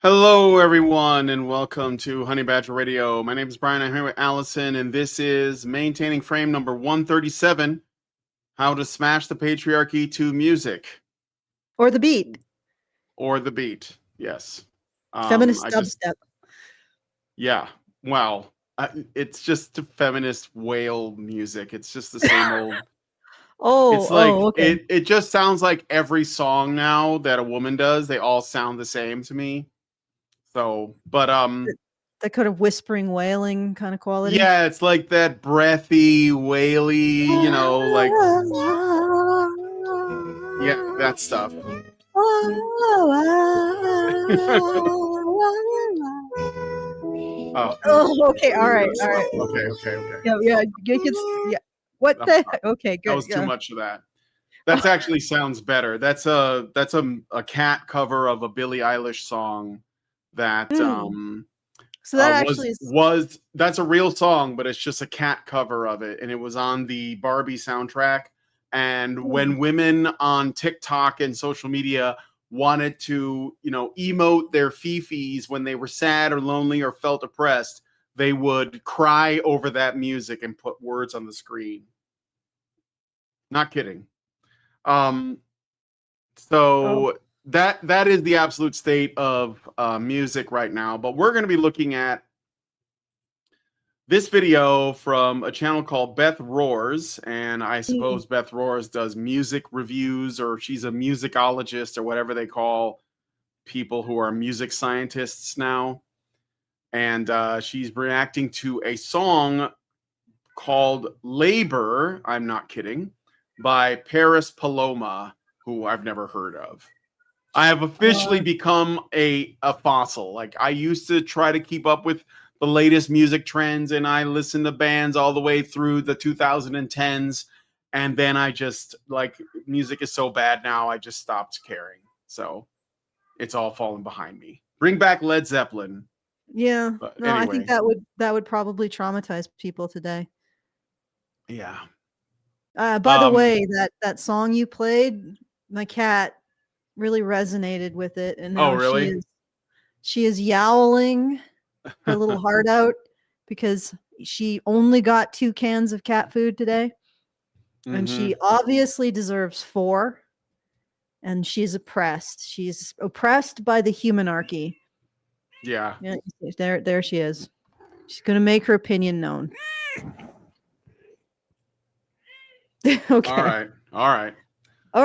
Hello, everyone, and welcome to Honey Badger Radio. My name is Brian. I'm here with Allison, and this is Maintaining Frame number 137, How to Smash the Patriarchy to Music. Or the beat. Or the beat, yes. Feminist dubstep. Yeah, well, it's just feminist whale music. It's just the same old... It's like, okay. It just sounds like every song now that a woman does. They all sound the same to me. So, but that kind of whispering, wailing kind of quality. Yeah, it's like that breathy, waily, like yeah, that stuff. Okay, all right. Okay. Yeah. What the heck? Okay, good. That was too much of that. That actually sounds better. That's a cat cover of a Billie Eilish song that so that actually that's a real song, but it's just a cat cover of it, and it was on the Barbie soundtrack. And when women on TikTok and social media wanted to, emote their fifis when they were sad or lonely or felt oppressed, they would cry over that music and put words on the screen. Not kidding. That is the absolute state of music right now. But we're going to be looking at this video from a channel called Beth Roars, and I suppose Beth Roars does music reviews, or she's a musicologist, or whatever they call people who are music scientists now. And she's reacting to a song called Labor, I'm not kidding, by Paris Paloma, who I've never heard of. I have officially become a fossil. Like, I used to try to keep up with the latest music trends, and I listened to bands all the way through the 2010s. And then I just, music is so bad now, I just stopped caring. So it's all fallen behind me. Bring back Led Zeppelin. Yeah. Anyway. I think that would probably traumatize people today. Yeah. By the way, that song you played, my cat really resonated with it, and now really? she is yowling her little heart out because she only got 2 cans of cat food today, and she obviously deserves 4, and she's oppressed. She's oppressed by the humanarchy. Yeah. There she is. She's gonna make her opinion known. Okay. All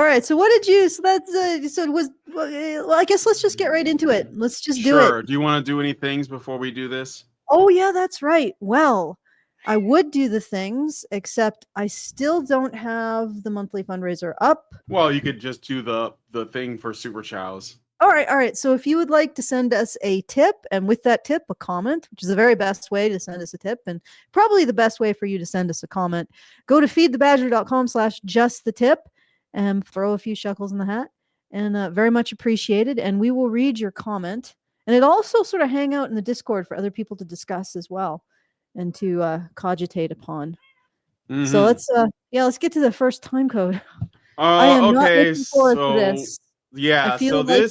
right. So what did you? So that's well, I guess let's just get right into it. Let's just do it. Sure. Do you want to do any things before we do this? Oh yeah, that's right. Well, I would do the things, except I still don't have the monthly fundraiser up. Well, you could just do the thing for Super Chows. All right. So if you would like to send us a tip, and with that tip, a comment, which is the very best way to send us a tip, and probably the best way for you to send us a comment, go to feedthebadger.com/justthetip and throw a few shekels in the hat, and very much appreciated. And we will read your comment, and it also sort of hang out in the Discord for other people to discuss as well and to cogitate upon. So let's get to the first time code. I am not looking forward to this. Yeah, I feel like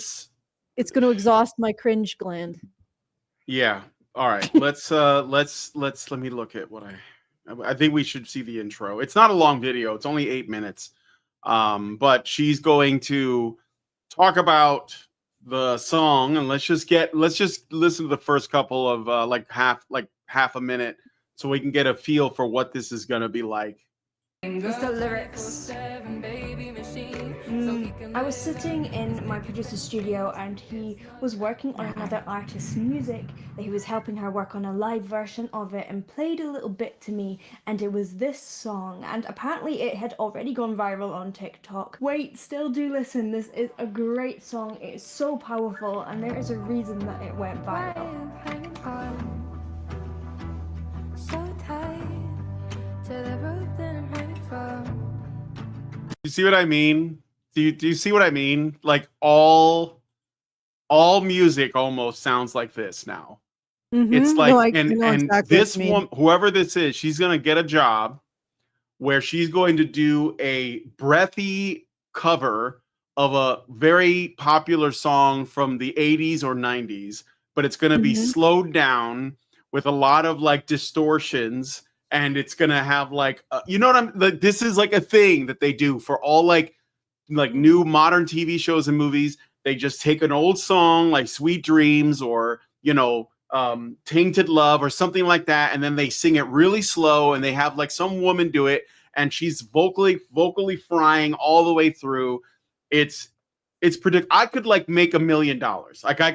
it's going to exhaust my cringe gland. Yeah. All right. Let me look at what I think we should see the intro. It's not a long video. It's only 8 minutes. But she's going to talk about the song, and let's just listen to the first couple of half a minute, so we can get a feel for what this is going to be like. It's the lyrics. I was sitting in my producer's studio, and he was working on another artist's music that he was helping her work on a live version of it, and played a little bit to me, and it was this song, and apparently it had already gone viral on TikTok. Wait, still do listen. This is a great song. It is so powerful, and there is a reason that it went viral. You see what I mean? Do you see what I mean? Like, all music almost sounds like this now. It's like, exactly this one, whoever this is, she's gonna get a job where she's going to do a breathy cover of a very popular song from the 80s or 90s, but it's going to be slowed down with a lot of like distortions, and it's going to have like you know what I'm like, this is like a thing that they do for all like new modern TV shows and movies. They just take an old song like Sweet Dreams or Tainted Love or something like that, and then they sing it really slow, and they have like some woman do it, and she's vocally frying all the way through. It's I could like make $1 million. Like I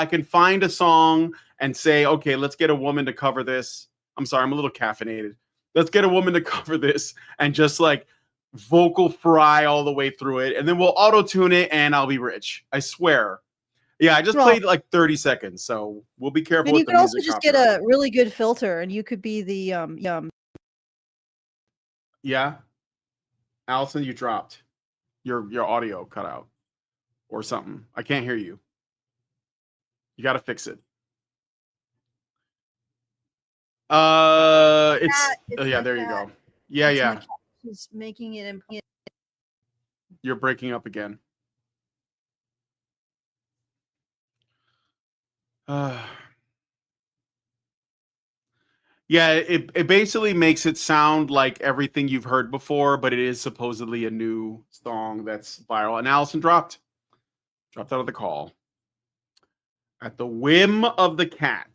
can find a song and say, okay, let's get a woman to cover this. I'm sorry, I'm a little caffeinated. Let's get a woman to cover this and just like vocal fry all the way through it, and then we'll auto tune it, and I'll be rich. I swear. Yeah, I just played like 30 seconds, so we'll be careful. And you could also just get a really good filter, and you could be the Yeah, Allison, you dropped. Your audio cut out or something. I can't hear you. You got to fix it. There you go. Yeah. She's making it. You're breaking up again. Yeah, it basically makes it sound like everything you've heard before, but it is supposedly a new song that's viral. And Allison dropped out of the call at the whim of the cat.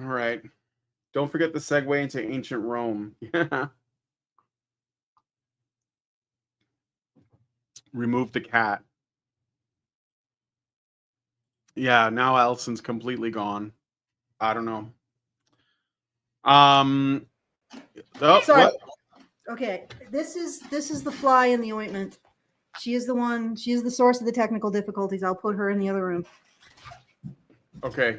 All right. Don't forget the segue into ancient Rome. Remove the cat. Yeah, now Allison's completely gone. I don't know. Sorry. What? Okay, this is the fly in the ointment. She is the one. She is the source of the technical difficulties. I'll put her in the other room. Okay.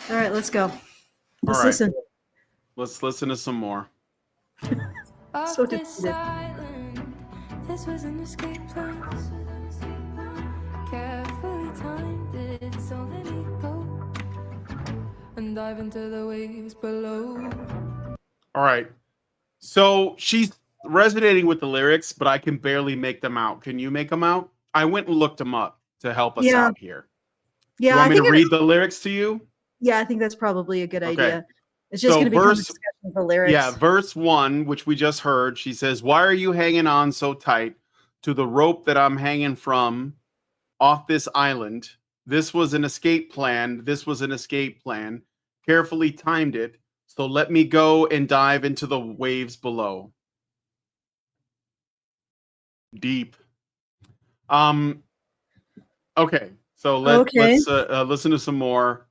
All right, let's go. Let's listen. Let's listen to some more. So defeated. This was an escape plan. Carefully timed it, so let me go and dive into the waves below. All right. So she's resonating with the lyrics, but I can barely make them out. Can you make them out? I went and looked them up to help us out here. Yeah, you want me to read the lyrics to you? Yeah, I think that's probably a good idea. It's just going to become a discussion of the lyrics. Yeah, verse 1, which we just heard, she says, "Why are you hanging on so tight to the rope that I'm hanging from off this island? This was an escape plan. This was an escape plan. Carefully timed it. So let me go and dive into the waves below." Deep. Okay. So let's listen to some more.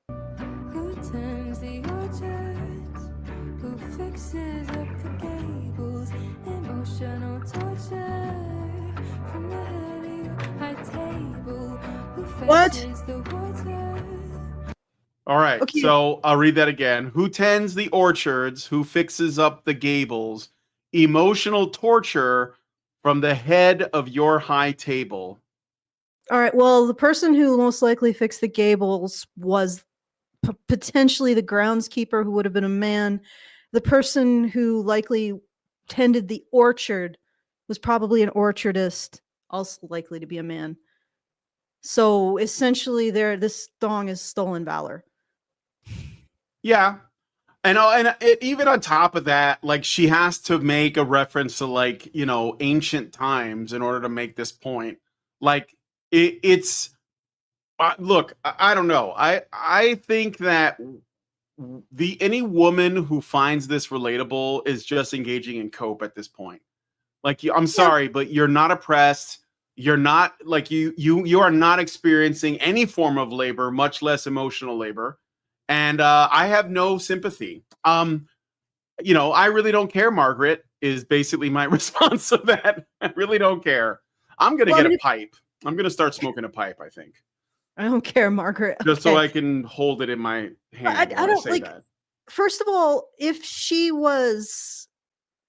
Who turns the orchards? Who fixes up the gables? Emotional torture from the head of your high table. Who fetches the water? All right, so I'll read that again. Who tends the orchards? Who fixes up the gables? Emotional torture from the head of your high table. All right. Well, the person who most likely fixed the gables was potentially the groundskeeper, who would have been a man. The person who likely tended the orchard was probably an orchardist, also likely to be a man. So essentially, this song is stolen valor. Yeah. And even on top of that, like, she has to make a reference to, like, ancient times in order to make this point. Like, it's look, I don't know. I think that any woman who finds this relatable is just engaging in cope at this point. Like, I'm sorry, but you're not oppressed. You're not like you are not experiencing any form of labor, much less emotional labor. And I have no sympathy. I really don't care, Margaret, is basically my response to that. I really don't care. I'm going to get a pipe. I'm going to start smoking a pipe, I think. I don't care, Margaret. Just so I can hold it in my hand. I don't like that. First of all, if she was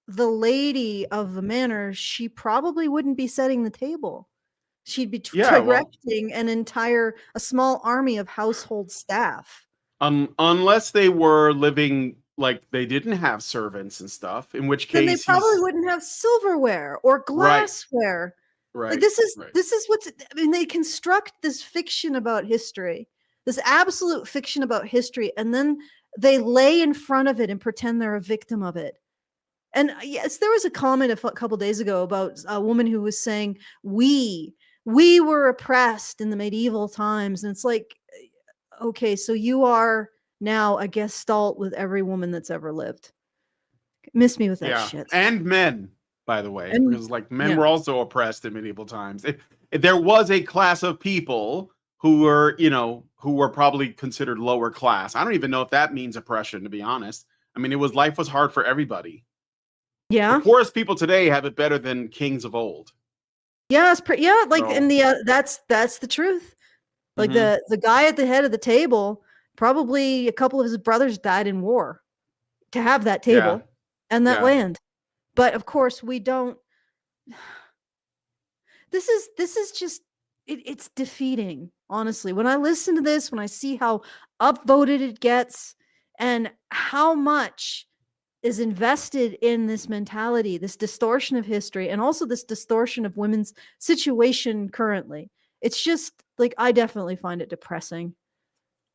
the lady of the manor, she probably wouldn't be setting the table. She'd be Yeah, well, directing a small army of household staff. unless they were living like they didn't have servants and stuff, in which Then they case probably he's wouldn't have silverware or right, glassware. Like right, this right. is what's, I mean, they construct this fiction about history, this absolute fiction about history, and then they lay in front of it and pretend they're a victim of it. And yes, there was a comment a couple days ago about a woman who was saying, we were oppressed in the medieval times. And it's like, okay, so you are now a gestalt with every woman that's ever lived. Miss me with that Yeah, shit. and men, by the way, And because like men yeah. were also oppressed in medieval times. If there was a class of people who were, who were probably considered lower class. I don't even know if that means oppression, to be honest. I mean, life was hard for everybody. The Yeah. poorest people today have it better than kings of old. Yeah, it's like So, in the that's the truth. Like mhm. the guy at the head of the table, probably a couple of his brothers died in war to have that Yeah, table and that yeah. land. But of course we don't. This is just it's defeating, honestly. When I listen to this, when I see how upvoted it gets and how much is invested in this mentality, this distortion of history, and also this distortion of women's situation currently. It's just like, I definitely find it depressing.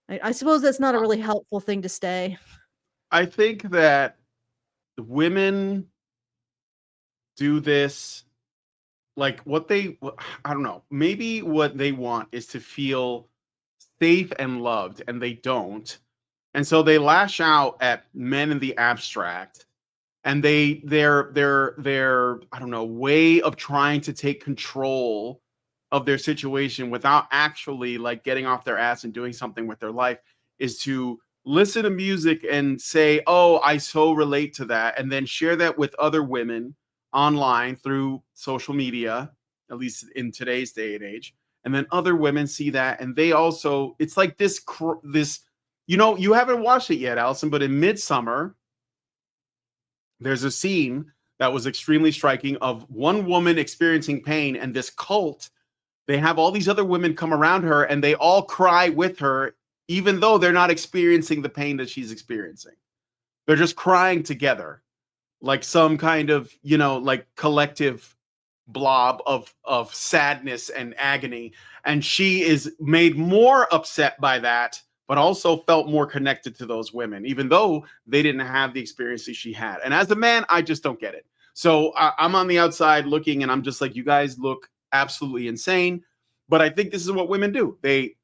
I suppose that's not a really helpful thing to say. I think that women do this like I don't know, maybe what they want is to feel safe and loved, and they don't. And so they lash out at men in the abstract, and their I don't know, way of trying to take control of their situation without actually like getting off their ass and doing something with their life is to listen to music and say, "Oh, I so relate to that," and then share that with other women online through social media, at least in today's day and age. And then other women see that, and they also, it's like this, you haven't watched it yet, Allison, but in Midsummer, there's a scene that was extremely striking of one woman experiencing pain, and this cult, they have all these other women come around her and they all cry with her, even though they're not experiencing the pain that she's experiencing. They're just crying together, like some kind of, like collective blob of sadness and agony. And she is made more upset by that, but also felt more connected to those women, even though they didn't have the experiences she had. And as a man, I just don't get it. So I'm on the outside looking, and I'm just like, you guys look absolutely insane. But I think this is what women do. They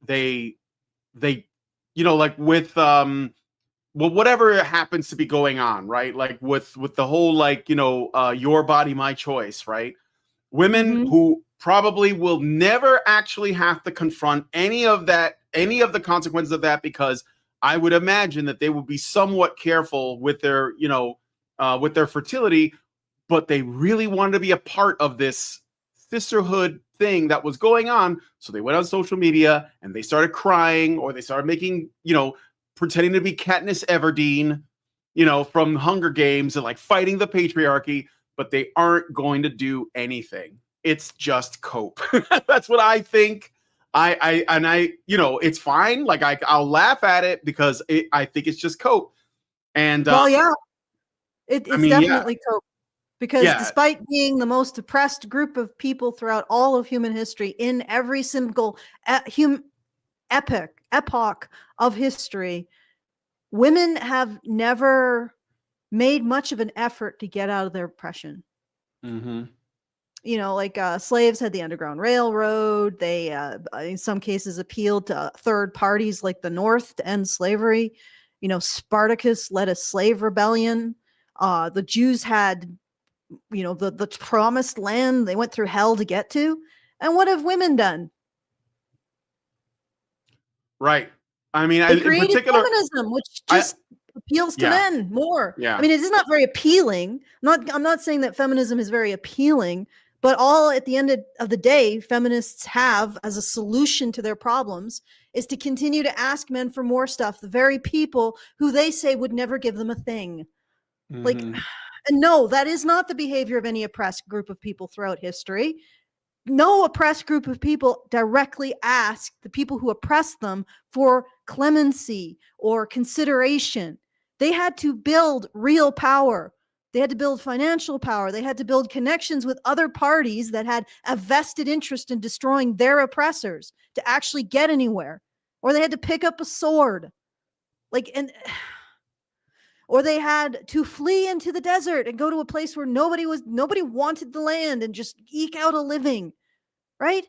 like with well, whatever happens to be going on, right? Like with the whole like, your body, my choice, right? Women Mhm. who probably will never actually have to confront any of the consequences of that, because I would imagine that they will be somewhat careful with their, with their fertility, but they really wanted to be a part of this sisterhood thing that was going on. So they went on social media and they started crying, or they started making, pretending to be Katniss Everdeen, from Hunger Games, and like fighting the patriarchy, but they aren't going to do anything. It's just cope. That's what I think. It's fine. Like I'll laugh at it because I think it's just cope. And Well, yeah, it's yeah, definitely cope. Because yeah, despite being the most oppressed group of people throughout all of human history, in every single epoch of history, women have never made much of an effort to get out of their oppression. mm-hmm. Like slaves had the Underground Railroad. They, in some cases, appealed to third parties like the North to end slavery. Spartacus led a slave rebellion. The Jews had, the promised land they went through hell to get to. And what have women done? Right. I mean, They in created particular, feminism, which just appeals to men more. Yeah. I mean, it is not very appealing. I'm not saying that feminism is very appealing, but all at the end of the day, feminists have as a solution to their problems is to continue to ask men for more stuff, the very people who they say would never give them a thing. Mm-hmm. Like, and no, that is not the behavior of any oppressed group of people throughout history. no oppressed group of people directly asked the people who oppressed them for clemency or consideration. They had to build real power. They had to build financial power. They had to build connections with other parties that had a vested interest in destroying their oppressors to actually get anywhere. Or they had to pick up a sword. Or they had to flee into the desert and go to a place where nobody wanted the land and just eke out a living, right?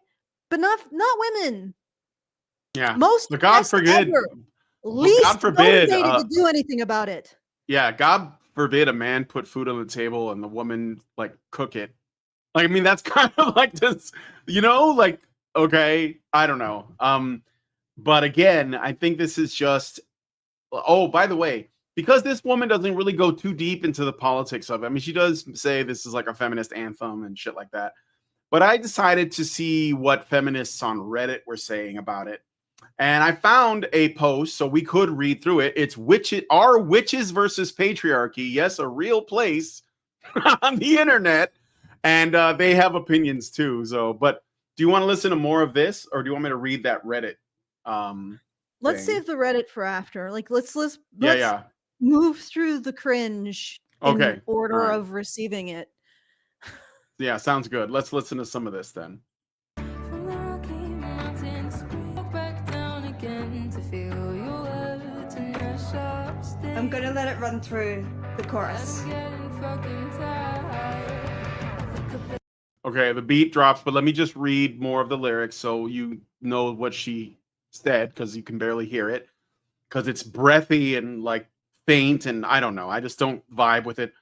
But not women. Yeah. Most but God forbid, least God forbid, motivated to do anything about it. Yeah, God forbid a man put food on the table and the woman like cook it. Like, I mean, that's kind of like this, like, okay, I don't know. But again, I think this is just, oh, by the way, because this woman doesn't really go too deep into the politics of it. I mean, she does say this is like a feminist anthem and shit like that. But I decided to see what feminists on Reddit were saying about it. And I found a post, so we could read through it. It's Are Witches versus Patriarchy? Yes, a real place on the internet. And they have opinions too. So, but do you want to listen to more of this, or do you want me to read that Reddit? Let's thing? save the Reddit for after. Like, let's Yeah. move through the cringe in order of receiving it. Yeah, sounds good. Let's listen to some of this then. I'm gonna let it run through the chorus. Okay, the beat drops, but let me just read more of the lyrics so you know what she said, because you can barely hear it, because it's breathy and like faint, and I don't know. I just don't vibe with it.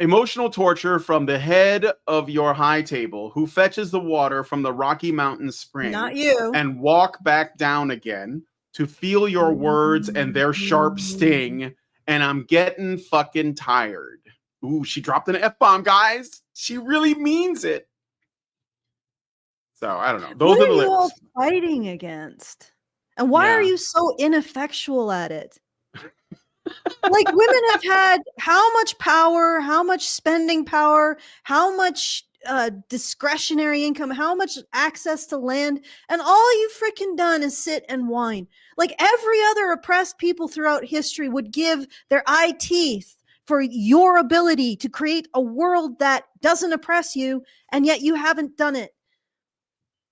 Emotional torture from the head of your high table, who fetches the water from the Rocky Mountain spring, Not you, and walk back down again to feel your words and their sharp sting, and I'm getting fucking tired. Ooh, she dropped an F-bomb, guys. She really means it. So, I don't know. Those what are the you all lyrics. fighting against? And why are you so ineffectual at it? Like, women have had how much power, how much spending power, how much discretionary income, how much access to land, and all you've freaking done is sit and whine. Like, every other oppressed people throughout history would give their eye teeth for your ability to create a world that doesn't oppress you, and yet you haven't done it.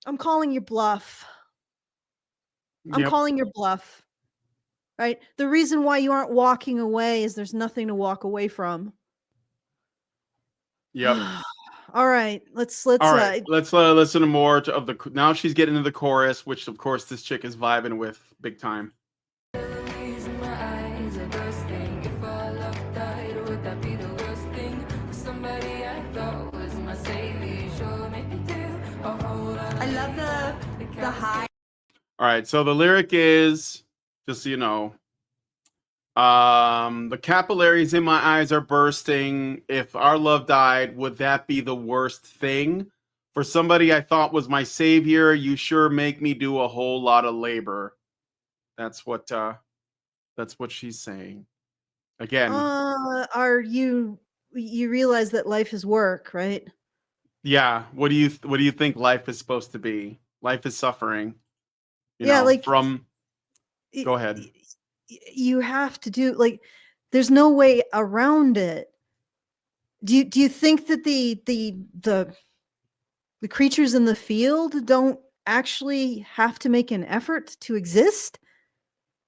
I'm calling your bluff. I'm calling your bluff. Right? The reason why you aren't walking away is there's nothing to walk away from. Yep. All right. Let's listen to more of the. Now she's getting into the chorus, which of course this chick is vibing with big time. I love the high. All right, so the lyric is, just so you know, the capillaries in my eyes are bursting. If our love died, would that be the worst thing? For somebody I thought was my savior, you sure make me do a whole lot of labor. That's what she's saying. Again. Are you realize that life is work, right? Yeah. What do you think life is supposed to be? Life is suffering. Go ahead. You have to do, like, there's no way around it. Do you think that the creatures in the field don't actually have to make an effort to exist?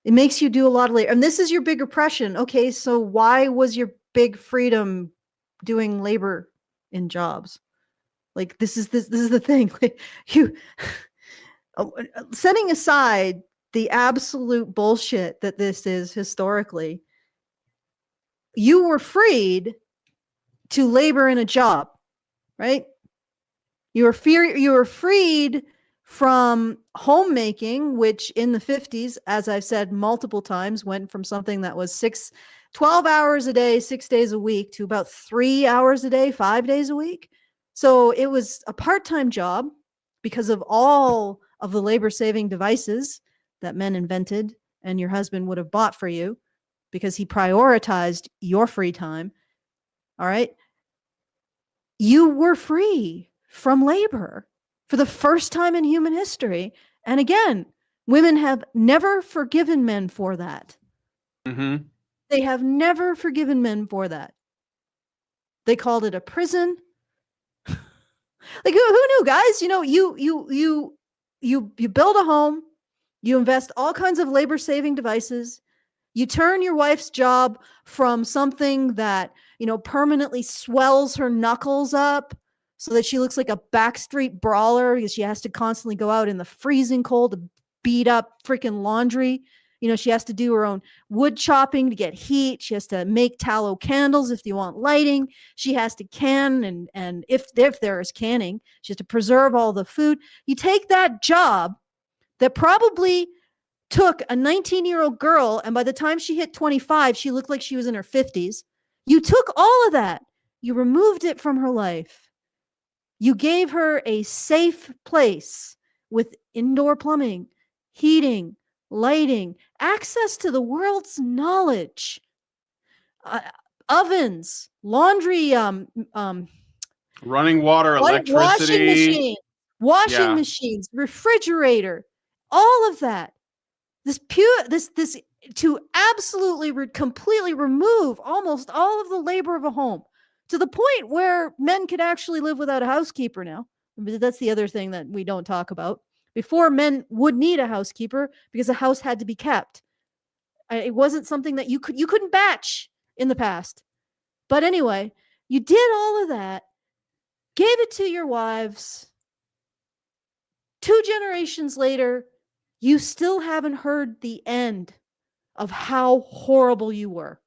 It makes you do a lot of labor. And this is your big oppression. Okay, so why was your big freedom doing labor in jobs? Like, this is the thing. Like, you setting aside the absolute bullshit that this is historically, you were freed to labor in a job, right? You were freed from homemaking, which in the 50s, as I've said multiple times, went from something that was 12 hours a day, 6 days a week, to about 3 hours a day, 5 days a week. So it was a part-time job because of all of the labor-saving devices that men invented and your husband would have bought for you because he prioritized your free time. All right. You were free from labor. for the first time in human history. And again, women have never forgiven men for that. Mm-hmm. They have never forgiven men for that. They called it a prison. Like, who knew, guys? You know, you build a home, you invest all kinds of labor-saving devices, you turn your wife's job from something that, you know, permanently swells her knuckles up so that she looks like a backstreet brawler because she has to constantly go out in the freezing cold to beat up freaking laundry. You know, she has to do her own wood chopping to get heat. She has to make tallow candles if you want lighting. She has to can, and if there is canning, she has to preserve all the food. You take that job that probably took a 19-year-old girl, and by the time she hit 25, she looked like she was in her 50s. You took all of that. You removed it from her life. You gave her a safe place with indoor plumbing, heating, lighting, access to the world's knowledge, ovens, laundry, Running water, electricity, washing machines, refrigerator, all of that. This to absolutely completely remove almost all of the labor of a home, to the point where men could actually live without a housekeeper now. That's the other thing that we don't talk about. Before, men would need a housekeeper because a house had to be kept. It wasn't something that you couldn't batch in the past. But anyway, you did all of that, gave it to your wives. 2 generations later, you still haven't heard the end of how horrible you were.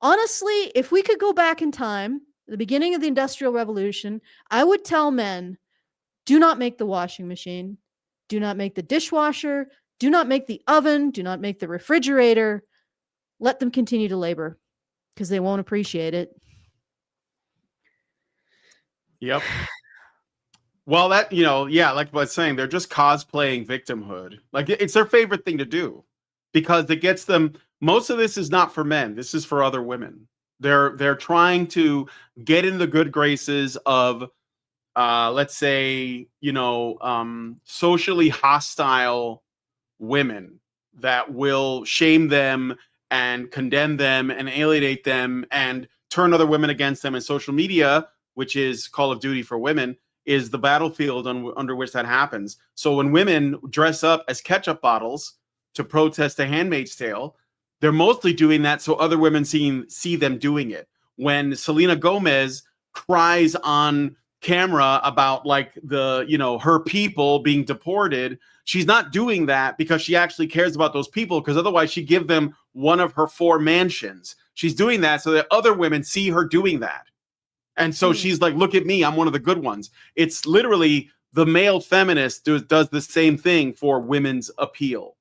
Honestly, if we could go back in time, the beginning of the Industrial Revolution, I would tell men, do not make the washing machine. Do not make the dishwasher. Do not make the oven. Do not make the refrigerator. Let them continue to labor because they won't appreciate it. Yep. Well, that, you know, yeah, like I was saying, they're just cosplaying victimhood. Like, it's their favorite thing to do because it gets them. Most of this is not for men. This is for other women. They're trying to get in the good graces of, let's say, you know, socially hostile women that will shame them and condemn them and alienate them and turn other women against them. And social media, which is Call of Duty for women, is the battlefield under which that happens. So when women dress up as ketchup bottles to protest The Handmaid's Tale, they're mostly doing that so other women see them doing it. When Selena Gomez cries on camera about, like, the, you know, her people being deported, she's not doing that because she actually cares about those people, because otherwise she'd give them one of her 4 mansions. She's doing that so that other women see her doing that. And so she's like, look at me, I'm one of the good ones. It's literally the male feminist does the same thing for women's appeal,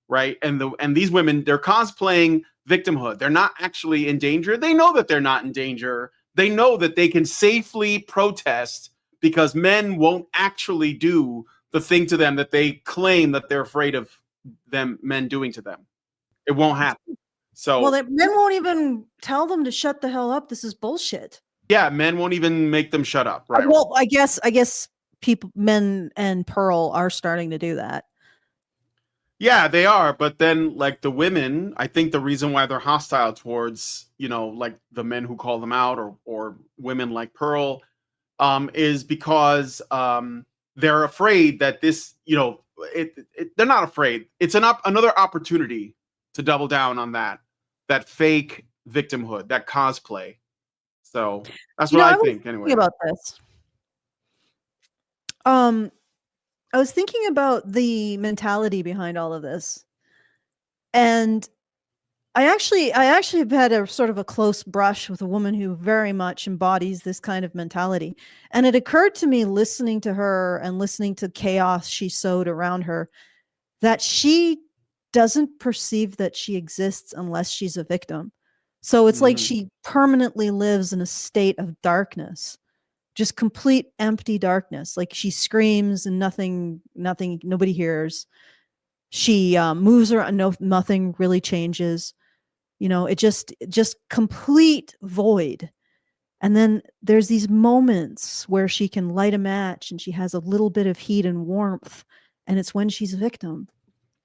right? And these women, they're cosplaying victimhood. They're not actually in danger. They know that they're not in danger. They know that they can safely protest because men won't actually do the thing to them that they claim that they're afraid of men doing to them. It won't happen. So, well, men won't even tell them to shut the hell up. This is bullshit. Yeah, men won't even make them shut up, right? Well, I guess men and Pearl are starting to do that. Yeah, they are. But then, like, the women, I think the reason why they're hostile towards, you know, like the men who call them out or women like Pearl, is because they're afraid that this, you know, they're not afraid. It's another opportunity to double down on that fake victimhood, that cosplay. So that's what I think. Anyway, about this. I was thinking about the mentality behind all of this, and I actually have had a sort of a close brush with a woman who very much embodies this kind of mentality. And it occurred to me, listening to her and listening to chaos she sowed around her, that she doesn't perceive that she exists unless she's a victim. So it's like she permanently lives in a state of darkness, just complete empty darkness. Like, she screams and nobody hears. She moves around, nothing really changes. You know, it just complete void. And then there's these moments where she can light a match and she has a little bit of heat and warmth, and it's when she's a victim.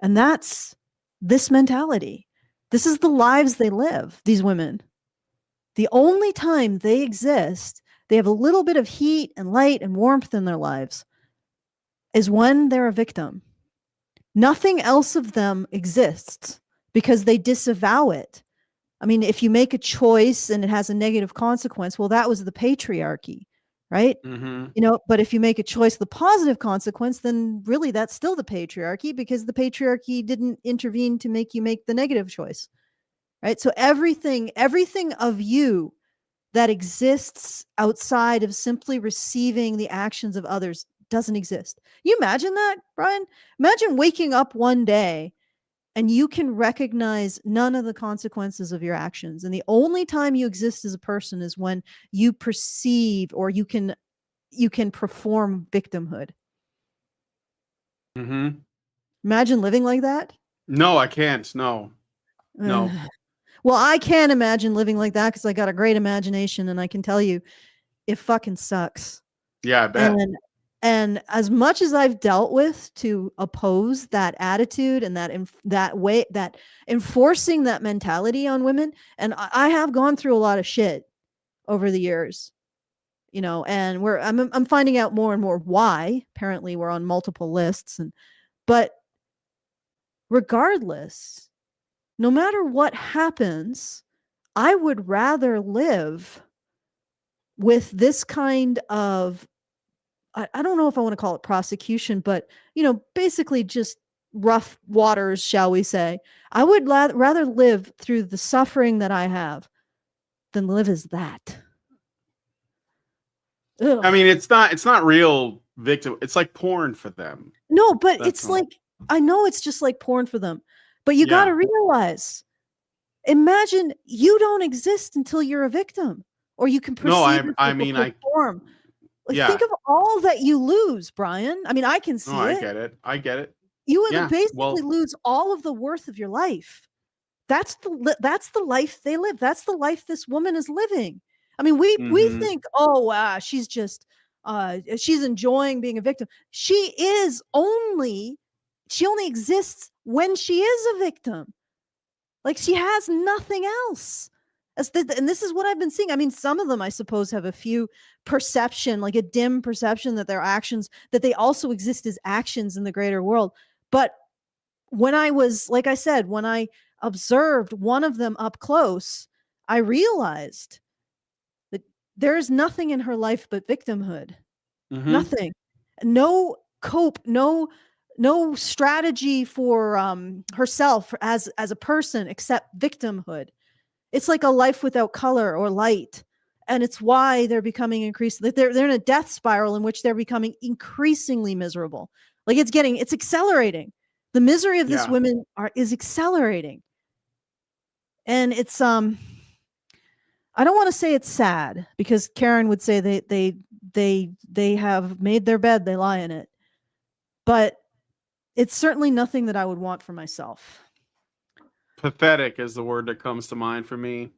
And that's this mentality. This is the lives they live, these women. The only time they exist, they have a little bit of heat and light and warmth in their lives, is when they're a victim. Nothing else of them exists because they disavow it. I mean, if you make a choice and it has a negative consequence, well, that was the patriarchy, right? Mm-hmm. But if you make a choice with a positive consequence, then really that's still the patriarchy, because the patriarchy didn't intervene to make you make the negative choice, right? So everything of you that exists outside of simply receiving the actions of others doesn't exist. You imagine that, Brian? Imagine waking up one day and you can recognize none of the consequences of your actions. And the only time you exist as a person is when you perceive, or you can perform victimhood. Mm-hmm. Imagine living like that. No, I can't. No. Well, I can imagine living like that because I got a great imagination, and I can tell you it fucking sucks. Yeah, I bet. And as much as I've dealt with to oppose that attitude and that way, that enforcing that mentality on women, and I have gone through a lot of shit over the years, and I'm finding out more and more why. Apparently, we're on multiple lists, but regardless, no matter what happens, I would rather live with this kind of, I don't know if I want to call it prosecution, but, basically just rough waters, shall we say. I would rather live through the suffering that I have than live as that. Ugh. I mean, it's not real victim. It's like porn for them. No, but it's like, I know it's just like porn for them, but you got to realize, imagine you don't exist until you're a victim, or you can perceive. No, I mean, perform. Think of all that you lose, Brian. I mean, I can see it. I get it. You would basically lose all of the worth of your life. That's the life they live. That's the life this woman is living. I mean, we think, oh, wow, she's just she's enjoying being a victim. She only exists when she is a victim. Like, she has nothing else. And this is what I've been seeing. I mean, some of them, I suppose, have a few perception, like a dim perception that their actions, that they also exist as actions in the greater world. But when I was, like I said, when I observed one of them up close, I realized that there is nothing in her life but victimhood. Mm-hmm. Nothing. No strategy for herself as a person except victimhood. It's like a life without color or light. And it's why they're becoming increasingly, they're in a death spiral in which they're becoming increasingly miserable. Like, it's accelerating. The misery of this women is accelerating. And it's, I don't want to say it's sad, because Karen would say they have made their bed, they lie in it. But it's certainly nothing that I would want for myself. Pathetic is the word that comes to mind for me.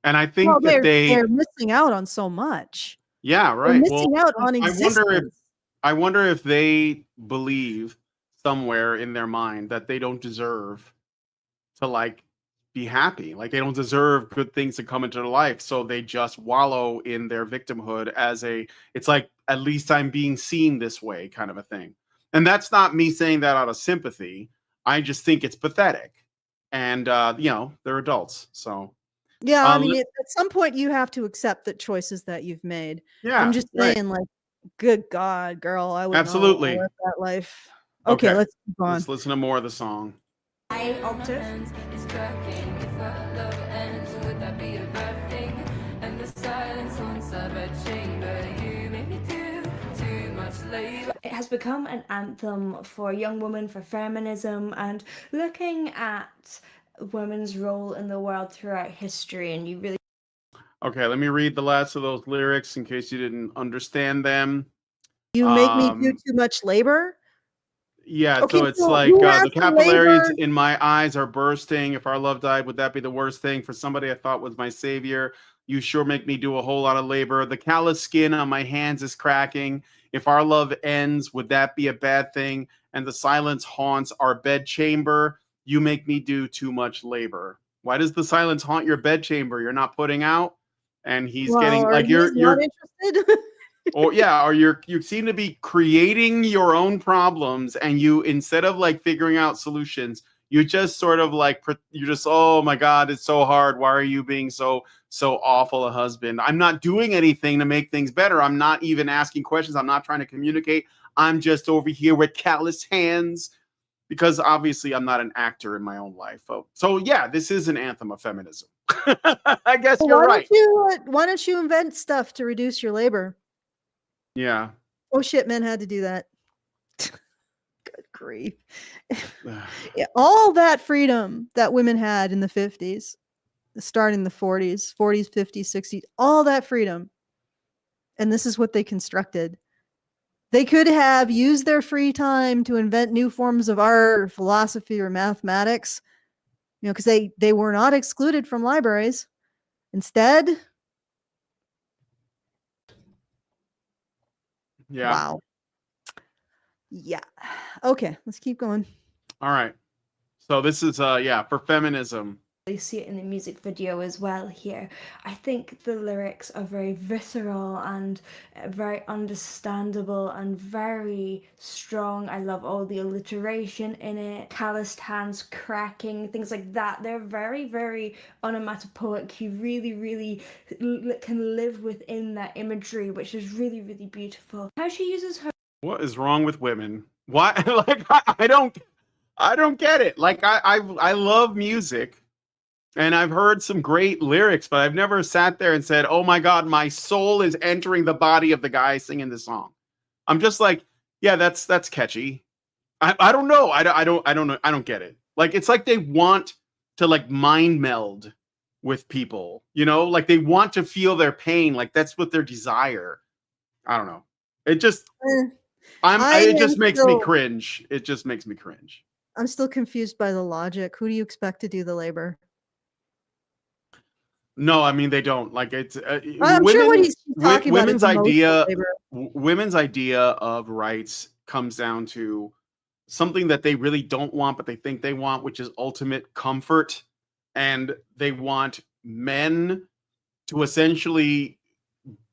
And I think that they're missing out on so much. Yeah, right. They're missing out on existence. I wonder if they believe somewhere in their mind that they don't deserve to be happy. Like, they don't deserve good things to come into their life. So they just wallow in their victimhood it's like, at least I'm being seen this way kind of a thing. And that's not me saying that out of sympathy. I just think it's pathetic. And, they're adults. So, yeah, I mean, at some point you have to accept the choices that you've made. Yeah. I'm just saying, good God, girl, I would absolutely not live that life. Okay, let's move on. Let's listen to more of the song. I octave. It has become an anthem for young women, for feminism, and looking at women's role in the world throughout history. And you really... Okay, let me read the last of those lyrics in case you didn't understand them. You make me do too much labor? Yeah, okay, so it's like the capillaries in my eyes are bursting. If our love died, would that be the worst thing? For somebody I thought was my savior, You sure make me do a whole lot of labor. The callous skin on my hands is cracking. If our love ends, would that be a bad thing? And the silence haunts our bedchamber. You make me do too much labor. Why does the silence haunt your bedchamber? You're not putting out? And he's getting like he's you're not interested. or yeah, or you seem to be creating your own problems, and you, instead of like figuring out solutions, you just sort of like you just, oh my God, it's so hard. Why are you being so awful a husband? I'm not doing anything to make things better. I'm not even asking questions. I'm not trying to communicate. I'm just over here with callous hands, because obviously I'm not an actor in my own life. So yeah, this is an anthem of feminism. I guess Well, you're right. Why don't you invent stuff to reduce your labor? Yeah. Oh shit, men had to do that. Good grief. Yeah, all that freedom that women had in the 50s, starting the 40s, 50s, 60s, all that freedom. And this is what they constructed. They could have used their free time to invent new forms of art or philosophy or mathematics, because they were not excluded from libraries. Instead, yeah. wow. Yeah. Okay, let's keep going. All right. So this is for feminism. You see it in the music video as well here. I think the lyrics are very visceral and very understandable and very strong. I love all the alliteration in it, calloused hands cracking, things like that. They're very, very onomatopoeic. You really, really can live within that imagery, which is really, really beautiful. How she uses her... What is wrong with women? Why? Like, I don't get it. Like, I love music. And I've heard some great lyrics, but I've never sat there and said, oh my God, my soul is entering the body of the guy singing the song. I'm just like, yeah, that's catchy. I don't know. I don't know. I don't get it. Like, it's like they want to like mind meld with people, like they want to feel their pain. Like that's what their desire. I don't know. It just, it just makes me cringe. It just makes me cringe. I'm still confused by the logic. Who do you expect to do the labor? No, I mean they don't. Like it's I'm sure what he's talking about is women's idea of rights comes down to something that they really don't want, but they think they want, which is ultimate comfort. And they want men to essentially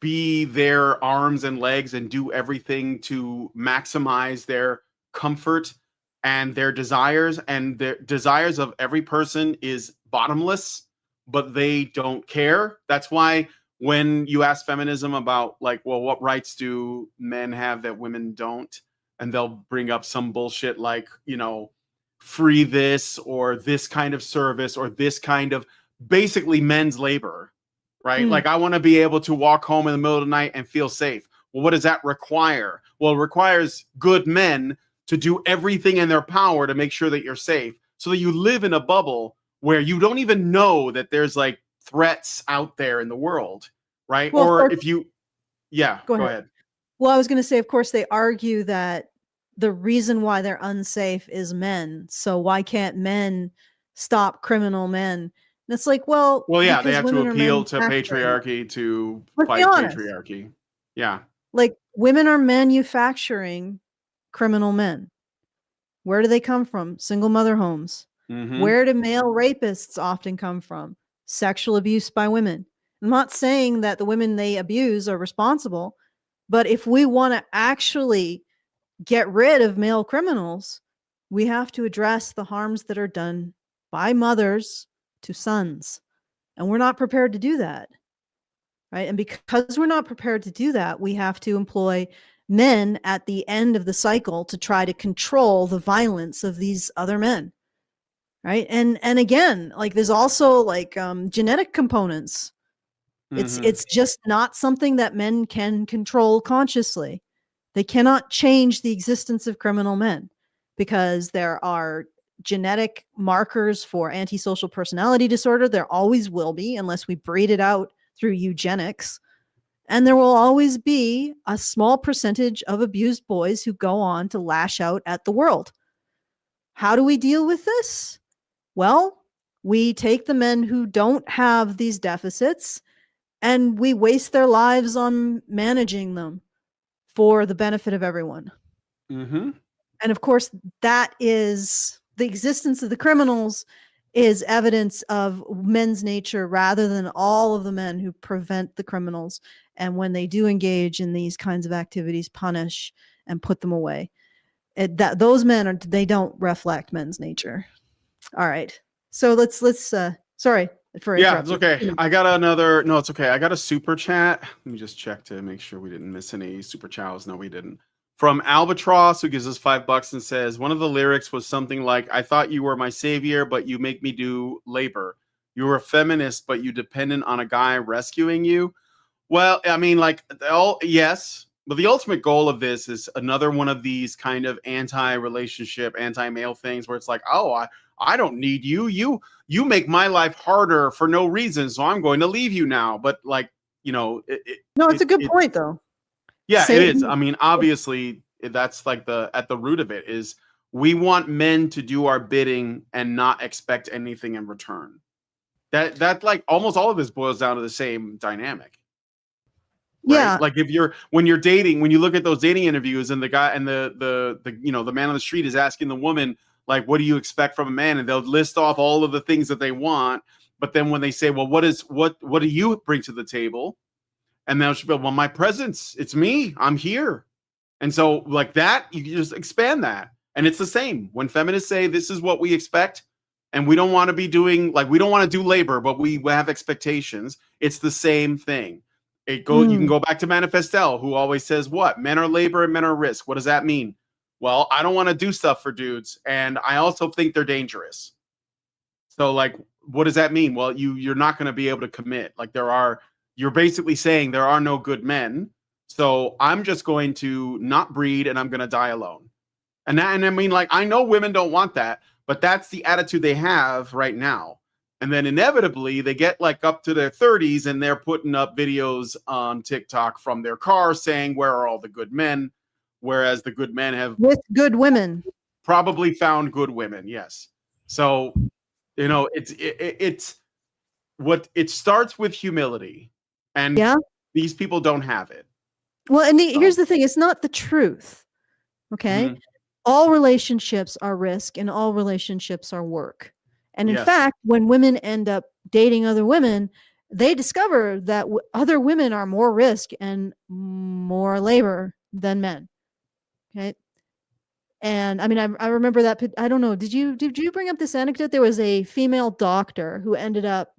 be their arms and legs and do everything to maximize their comfort and their desires. And the desires of every person is bottomless, but they don't care. That's why when you ask feminism about like, well, what rights do men have that women don't? And they'll bring up some bullshit like, free this or this kind of service or this kind of basically men's labor, right? Like I want to be able to walk home in the middle of the night and feel safe. Well, what does that require? Well, it requires good men to do everything in their power to make sure that you're safe so that you live in a bubble where you don't even know that there's like threats out there in the world, right? Well, or if you, go ahead. Well, I was going to say, of course, they argue that the reason why they're unsafe is men. So why can't men stop criminal men? And it's like, well, yeah, they have to appeal to patriarchy to fight patriarchy. Yeah. Like women are manufacturing criminal men. Where do they come from? Single mother homes. Mm-hmm. Where do male rapists often come from? Sexual abuse by women. I'm not saying that the women they abuse are responsible, but if we want to actually get rid of male criminals, we have to address the harms that are done by mothers to sons. And we're not prepared to do that, right? And because we're not prepared to do that, we have to employ men at the end of the cycle to try to control the violence of these other men. Right. And again, like there's also like genetic components. It's just not something that men can control consciously. They cannot change the existence of criminal men because there are genetic markers for antisocial personality disorder. There always will be unless we breed it out through eugenics. And there will always be a small percentage of abused boys who go on to lash out at the world. How do we deal with this? Well, we take the men who don't have these deficits and we waste their lives on managing them for the benefit of everyone. Mm-hmm. And of course, that is the existence of the criminals is evidence of men's nature rather than all of the men who prevent the criminals. And when they do engage in these kinds of activities, punish and put them away. Those men they don't reflect men's nature. All right. So let's sorry for Yeah, it's interrupting. okay. I got another. No, it's okay. I got a super chat. Let me just check to make sure we didn't miss any super chows. No, we didn't. From Albatross, who gives us $5 and says, one of the lyrics was something like, I thought you were my savior, but you make me do labor. You were a feminist, but you dependent on a guy rescuing you. Well, I mean, like, yes, but the ultimate goal of this is another one of these kind of anti-relationship, anti-male things where it's like, oh, I don't need you. You make my life harder for no reason, so I'm going to leave you now. But like, no, it's a good point though. Yeah, it is. I mean, obviously, that's like at the root of it is we want men to do our bidding and not expect anything in return. That like almost all of this boils down to the same dynamic. Right? Yeah. Like when you're dating, when you look at those dating interviews and the guy and the the man on the street is asking the woman, like, what do you expect from a man? And they'll list off all of the things that they want. But then when they say, well, what do you bring to the table? And then she'll be, well, my presence, it's me, I'm here. And so like that, you can just expand that. And it's the same when feminists say this is what we expect. And we don't want to be doing, like, we don't want to do labor, but we have expectations. It's the same thing. You can go back to Manifestel, who always says what? Men are labor and men are risk. What does that mean? Well, I don't want to do stuff for dudes. And I also think they're dangerous. So like, what does that mean? Well, you're not going to be able to commit. Like you're basically saying there are no good men. So I'm just going to not breed and I'm going to die alone. And I mean, like, I know women don't want that, but that's the attitude they have right now. And then inevitably they get like up to their 30s and they're putting up videos on TikTok from their car saying, where are all the good men? Whereas the good men have with good women probably found good women. Yes. So, it's what it starts with humility. And these people don't have it. Well, and here's the thing. It's not the truth. Okay. Mm-hmm. All relationships are risk and all relationships are work. And in fact, when women end up dating other women, they discover that other women are more risk and more labor than men. Okay. And I mean, I remember that. I don't know. Did you bring up this anecdote? There was a female doctor who ended up,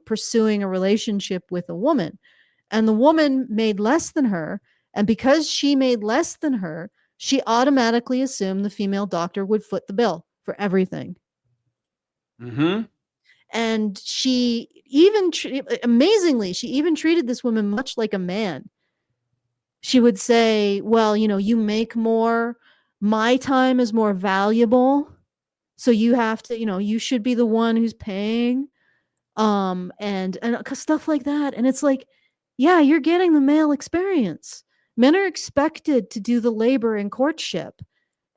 pursuing a relationship with a woman, and the woman made less than her. And because she made less than her, she automatically assumed the female doctor would foot the bill for everything. Mm-hmm. And she even, amazingly, she even treated this woman much like a man. She would say, well, you make more, my time is more valuable. So you have to, you should be the one who's paying. And stuff like that. And it's like, yeah, you're getting the male experience. Men are expected to do the labor in courtship.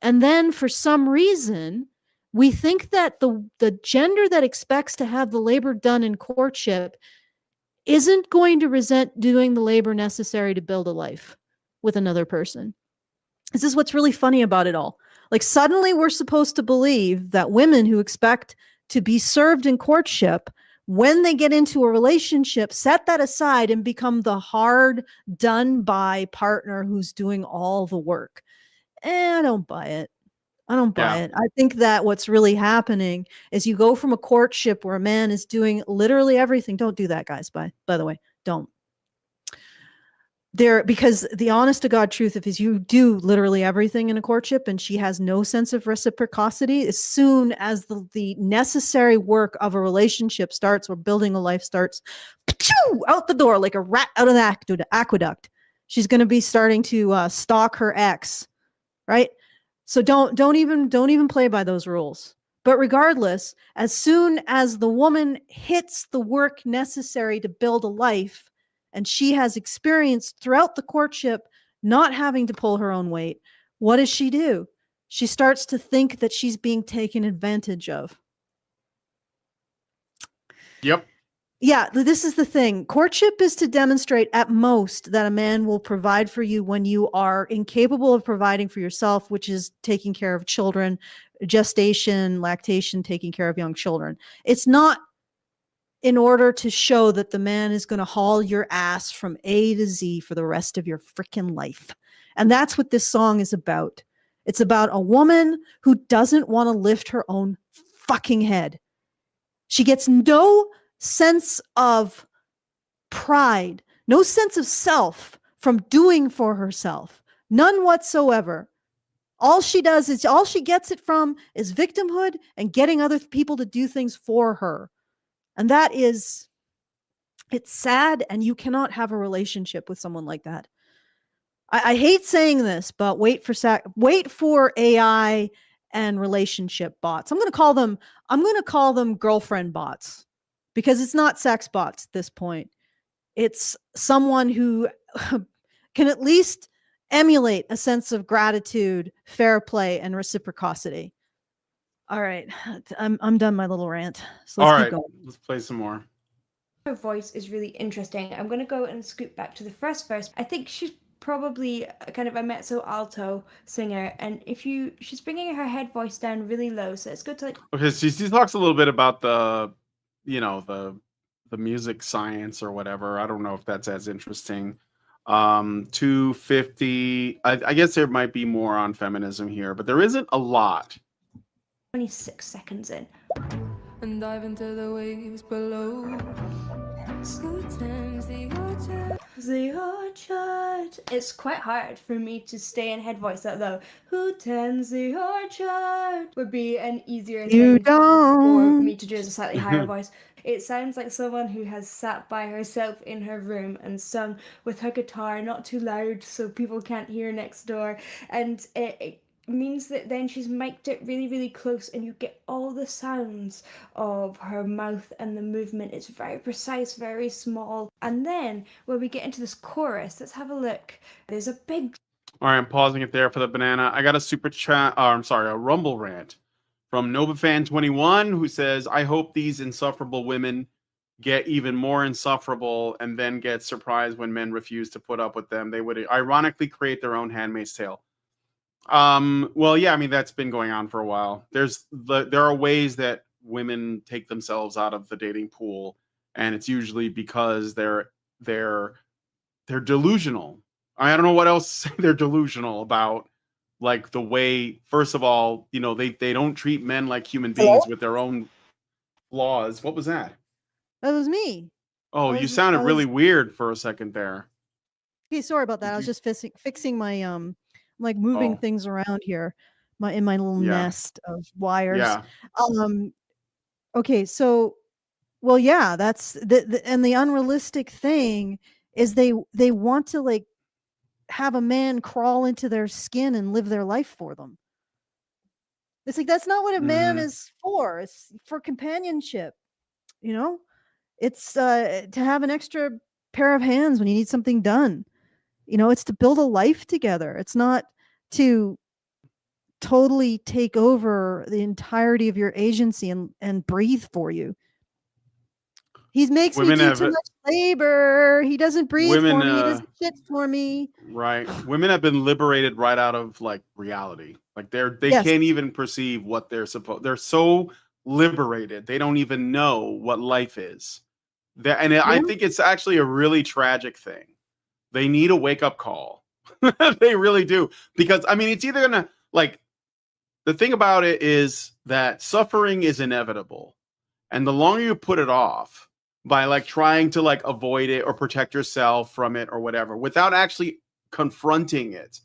And then for some reason, we think that the gender that expects to have the labor done in courtship isn't going to resent doing the labor necessary to build a life with another person. This is what's really funny about it all. Like suddenly we're supposed to believe that women who expect to be served in courtship, when they get into a relationship, set that aside and become the hard, done by partner who's doing all the work. I don't buy it. I don't buy it. I think that what's really happening is you go from a courtship where a man is doing literally everything. Don't do that, guys. By the way, don't. Because the honest to God truth is you do literally everything in a courtship and she has no sense of reciprocity. As soon as the necessary work of a relationship starts or building a life starts, out the door like a rat out of the aqueduct. She's going to be starting to stalk her ex, right? So don't even play by those rules. But regardless, as soon as the woman hits the work necessary to build a life, and she has experienced throughout the courtship not having to pull her own weight, what does she do? She starts to think that she's being taken advantage of. Yep. Yeah, this is the thing. Courtship is to demonstrate at most that a man will provide for you when you are incapable of providing for yourself, which is taking care of children, gestation, lactation, taking care of young children. It's not in order to show that the man is going to haul your ass from A to Z for the rest of your freaking life. And that's what this song is about. It's about a woman who doesn't want to lift her own fucking head. She gets no sense of pride, no sense of self from doing for herself. None whatsoever. All she gets it from is victimhood and getting other people to do things for her. And it's sad, and you cannot have a relationship with someone like that. I hate saying this, but wait for AI and relationship bots. I'm going to call them girlfriend bots, because it's not sex bots at this point. It's someone who can at least emulate a sense of gratitude, fair play, and reciprocity. All right, I'm done my little rant. So let's keep going. Let's play some more. Her voice is really interesting. I'm going to go and scoot back to the first verse. I think she's probably kind of a mezzo alto singer, and she's bringing her head voice down really low, so it's good to like. Okay, she talks a little bit about the music science or whatever. I don't know if that's as interesting. 250. I guess there might be more on feminism here, but there isn't a lot. 26 seconds in. And dive into the waves below. Who tends the orchard? The orchard. It's quite hard for me to stay in head voice that low. Who tends the orchard would be an easier thing for me to do as a slightly higher voice. It sounds like someone who has sat by herself in her room and sung with her guitar, not too loud so people can't hear next door. And it means that then she's mic'd it really, really close, and you get all the sounds of her mouth and the movement. It's very precise, very small. And then when we get into this chorus, let's have a look. There's a big... All right, I'm pausing it there for the banana. I got a super chat, a Rumble rant from NovaFan21, who says, I hope these insufferable women get even more insufferable and then get surprised when men refuse to put up with them. They would ironically create their own Handmaid's Tale. Well, yeah, I mean, that's been going on for a while. There are ways that women take themselves out of the dating pool, and it's usually because they're delusional. I don't know what else they're delusional about. Like the way, first of all, they don't treat men like human beings with their own flaws. What was that? That was me. Oh, you sounded really weird for a second there. Okay, sorry about that. I was just fixing my like moving things around here, in my little nest of wires. Yeah. Okay, so, well, yeah, that's and the unrealistic thing is they want to like have a man crawl into their skin and live their life for them. It's like, that's not what a man is for. It's for companionship. It's to have an extra pair of hands when you need something done. It's to build a life together. It's not to totally take over the entirety of your agency and breathe for you. He makes me do too much labor. He doesn't breathe for me. He doesn't shit for me. Right. Women have been liberated right out of like reality. Like they can't even perceive what they're they're so liberated. They don't even know what life is. I think it's actually a really tragic thing. They need a wake-up call. They really do. Because, I mean, it's either going to, like, the thing about it is that suffering is inevitable. And the longer you put it off by, like, trying to, like, avoid it or protect yourself from it or whatever, without actually confronting it,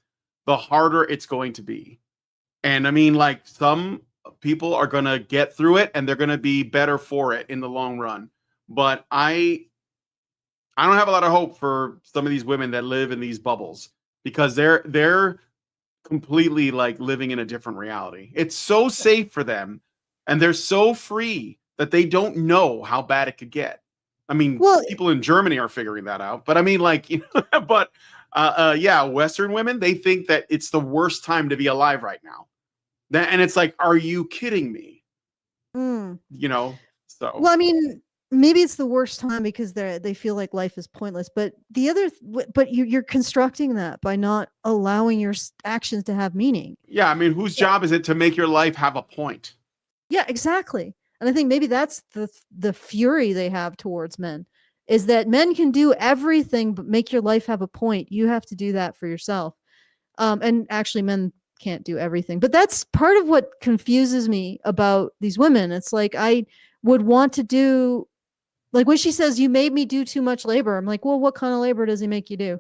the harder it's going to be. And, I mean, like, some people are going to get through it and they're going to be better for it in the long run. But I don't have a lot of hope for some of these women that live in these bubbles, because they're completely like living in a different reality. It's so safe for them, and they're so free that they don't know how bad it could get. I mean, people in Germany are figuring that out, but I mean, like, yeah, Western women, they think that it's the worst time to be alive right now. And it's like, are you kidding me? So, well, I mean, maybe it's the worst time because they feel like life is pointless. But you're constructing that by not allowing your actions to have meaning. Yeah, I mean, whose job is it to make your life have a point? Yeah, exactly. And I think maybe that's the fury they have towards men, is that men can do everything but make your life have a point. You have to do that for yourself. And actually, men can't do everything. But that's part of what confuses me about these women. It's like I would want to do, like when she says, "You made me do too much labor." I'm like, well, what kind of labor does he make you do?